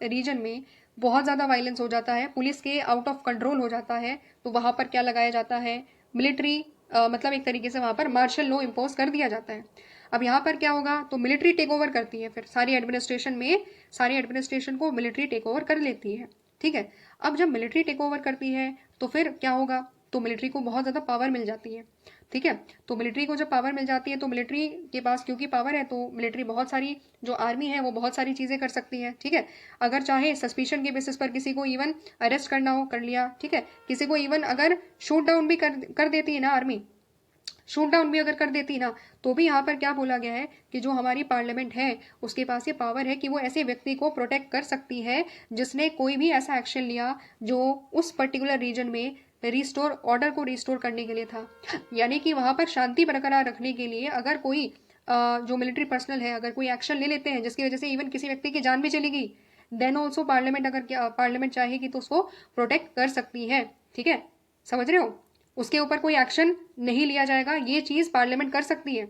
S1: रीजन में बहुत ज़्यादा वायलेंस हो जाता है, पुलिस के आउट ऑफ कंट्रोल हो जाता है, तो वहाँ पर क्या लगाया जाता है? मिलिट्री, मतलब एक तरीके से वहाँ पर मार्शल लॉ इम्पोज कर दिया जाता है। अब यहाँ पर क्या होगा? तो मिलिट्री टेक ओवर करती है, फिर सारी एडमिनिस्ट्रेशन को मिलिट्री टेक ओवर कर लेती है, ठीक है। अब जब मिलिट्री टेक ओवर करती है तो फिर क्या होगा? तो मिलिट्री को बहुत ज़्यादा पावर मिल जाती है, ठीक है। तो मिलिट्री को जब पावर मिल जाती है तो मिलिट्री के पास क्योंकि पावर है तो मिलिट्री बहुत सारी, जो आर्मी है वो बहुत सारी चीज़ें कर सकती है, ठीक है। अगर चाहे सस्पिशन के बेसिस पर किसी को इवन अरेस्ट करना हो, कर लिया, ठीक है। किसी को इवन अगर शूट डाउन भी कर देती है ना आर्मी, शूट डाउन भी अगर कर देती ना, तो भी यहाँ पर क्या बोला गया है कि जो हमारी पार्लियामेंट है उसके पास ये पावर है कि वो ऐसे व्यक्ति को प्रोटेक्ट कर सकती है जिसने कोई भी ऐसा एक्शन लिया जो उस पर्टिकुलर रीजन में ऑर्डर को रिस्टोर करने के लिए था। यानी कि वहाँ पर शांति बरकरार रखने के लिए अगर कोई जो मिलिट्री पर्सनल है अगर कोई एक्शन ले लेते हैं जिसकी वजह से इवन किसी व्यक्ति की जान भी चली गई, देन ऑल्सो पार्लियामेंट चाहेगी तो उसको प्रोटेक्ट कर सकती है, ठीक है। समझ रहे हो? उसके ऊपर कोई एक्शन नहीं लिया जाएगा, ये चीज पार्लियामेंट कर सकती है,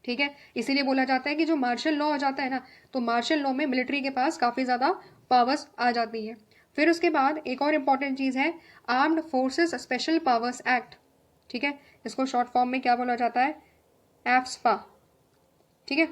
S1: ठीक है। इसीलिए बोला जाता है कि जो मार्शल लॉ हो जाता है ना, तो मार्शल लॉ में मिलिट्री के पास काफी ज्यादा पावर्स आ जाती है। फिर उसके बाद एक और इंपॉर्टेंट चीज है armed forces special powers act, ठीक है। इसको शॉर्ट फॉर्म में क्या बोला जाता है? एफ्स्पा, ठीक है।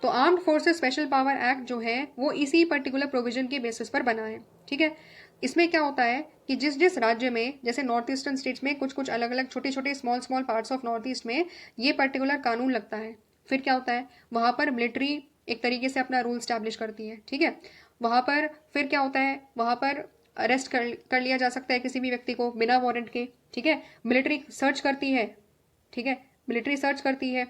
S1: तो armed forces special power act जो है वो इसी पर्टिकुलर प्रोविजन के बेसिस पर बना है, ठीक है। इसमें क्या होता है कि जिस जिस राज्य में, जैसे नॉर्थ ईस्टर्न स्टेट्स में कुछ कुछ अलग अलग छोटे छोटे small parts of north east में ये पर्टिकुलर कानून लगता है। फिर क्या होता है? वहाँ पर मिलिट्री एक तरीके से अपना रूल स्टैब्लिश करती है, ठीक है। वहाँ पर फिर क्या होता है? वहाँ पर अरेस्ट कर लिया जा सकता है किसी भी व्यक्ति को बिना वारंट के, ठीक है। मिलिट्री सर्च करती है, ठीक है, मिलिट्री सर्च करती है।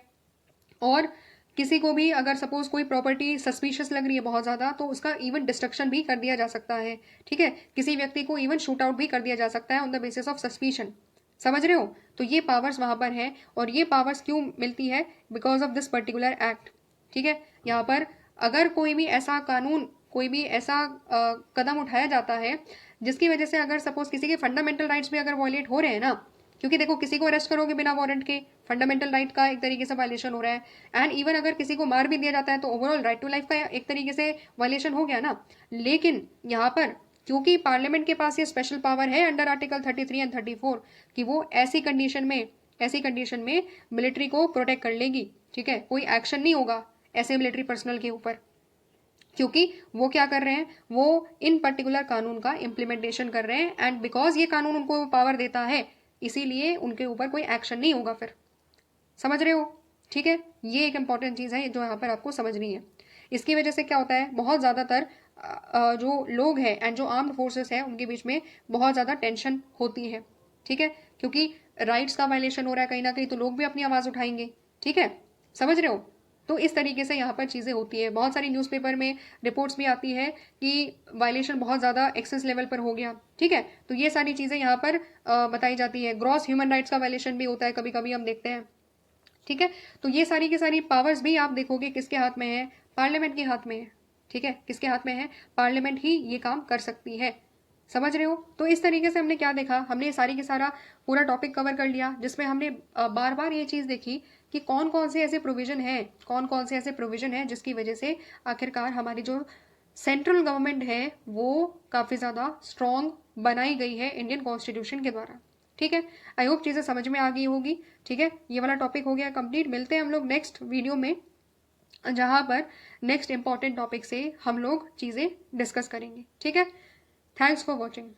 S1: और किसी को भी अगर सपोज कोई प्रॉपर्टी सस्पिशियस लग रही है बहुत ज़्यादा, तो उसका इवन डिस्ट्रक्शन भी कर दिया जा सकता है, ठीक है। किसी व्यक्ति को इवन शूट आउट भी कर दिया जा सकता है on the basis of suspicion. समझ रहे हो? तो ये पावर्स वहाँ पर है, और ये पावर्स क्यों मिलती है? Because of this particular act, ठीक है। यहाँ पर अगर कोई भी ऐसा कानून, कोई भी ऐसा कदम उठाया जाता है जिसकी वजह से अगर सपोज किसी के फंडामेंटल राइट्स भी अगर वॉयलेट हो रहे हैं ना, क्योंकि देखो किसी को अरेस्ट करोगे बिना वारंट के, फंडामेंटल राइट का एक तरीके से वायलेशन हो रहा है। एंड इवन अगर किसी को मार भी दिया जाता है तो ओवरऑल राइट टू लाइफ का एक तरीके से वायलेशन हो गया ना। लेकिन यहाँ पर क्योंकि पार्लियामेंट के पास ये स्पेशल पावर है अंडर आर्टिकल 33 एंड 34 कि वो ऐसी कंडीशन में मिलिट्री को प्रोटेक्ट कर लेगी, ठीक है। कोई एक्शन नहीं होगा ऐसे मिलिट्री पर्सनल के ऊपर, क्योंकि वो क्या कर रहे हैं, वो इन पर्टिकुलर कानून का इम्प्लीमेंटेशन कर रहे हैं, एंड बिकॉज ये कानून उनको पावर देता है इसीलिए उनके ऊपर कोई एक्शन नहीं होगा फिर। समझ रहे हो, ठीक है। ये एक इंपॉर्टेंट चीज़ है जो यहाँ पर आपको समझनी है। इसकी वजह से क्या होता है, बहुत ज़्यादातर जो लोग हैं एंड जो आर्म्ड फोर्सेस हैं उनके बीच में बहुत ज़्यादा टेंशन होती है, ठीक है। क्योंकि राइट्स का वायलेशन हो रहा है कहीं ना कहीं, तो लोग भी अपनी आवाज़ उठाएंगे, ठीक है। समझ रहे हो। तो इस तरीके से यहाँ पर चीज़ें होती है। बहुत सारी न्यूज़पेपर में रिपोर्ट्स भी आती है कि वायलेशन बहुत ज़्यादा एक्सेस लेवल पर हो गया, ठीक है। तो ये सारी चीज़ें यहाँ पर बताई जाती है। ग्रॉस ह्यूमन राइट्स का वायलेशन भी होता है कभी कभी, हम देखते हैं, ठीक है। तो ये सारी की सारी पावर्स भी आप देखोगे किसके हाथ में है, पार्लियामेंट के हाथ में है, ठीक है। किसके हाथ में है, पार्लियामेंट ही ये काम कर सकती है। समझ रहे हो। तो इस तरीके से हमने क्या देखा, हमने सारी के सारा पूरा टॉपिक कवर कर लिया, जिसमें हमने बार बार ये चीज़ देखी कि कौन कौन से ऐसे प्रोविजन है जिसकी वजह से आखिरकार हमारी जो सेंट्रल गवर्नमेंट है वो काफ़ी ज़्यादा स्ट्रॉन्ग बनाई गई है इंडियन कॉन्स्टिट्यूशन के द्वारा, ठीक है। आई होप चीज़ें समझ में आ गई होगी, ठीक है। ये वाला टॉपिक हो गया कंप्लीट। मिलते हैं हम लोग नेक्स्ट वीडियो में, जहाँ पर नेक्स्ट इंपॉर्टेंट टॉपिक से हम लोग चीज़ें डिस्कस करेंगे, ठीक है। Thanks for watching.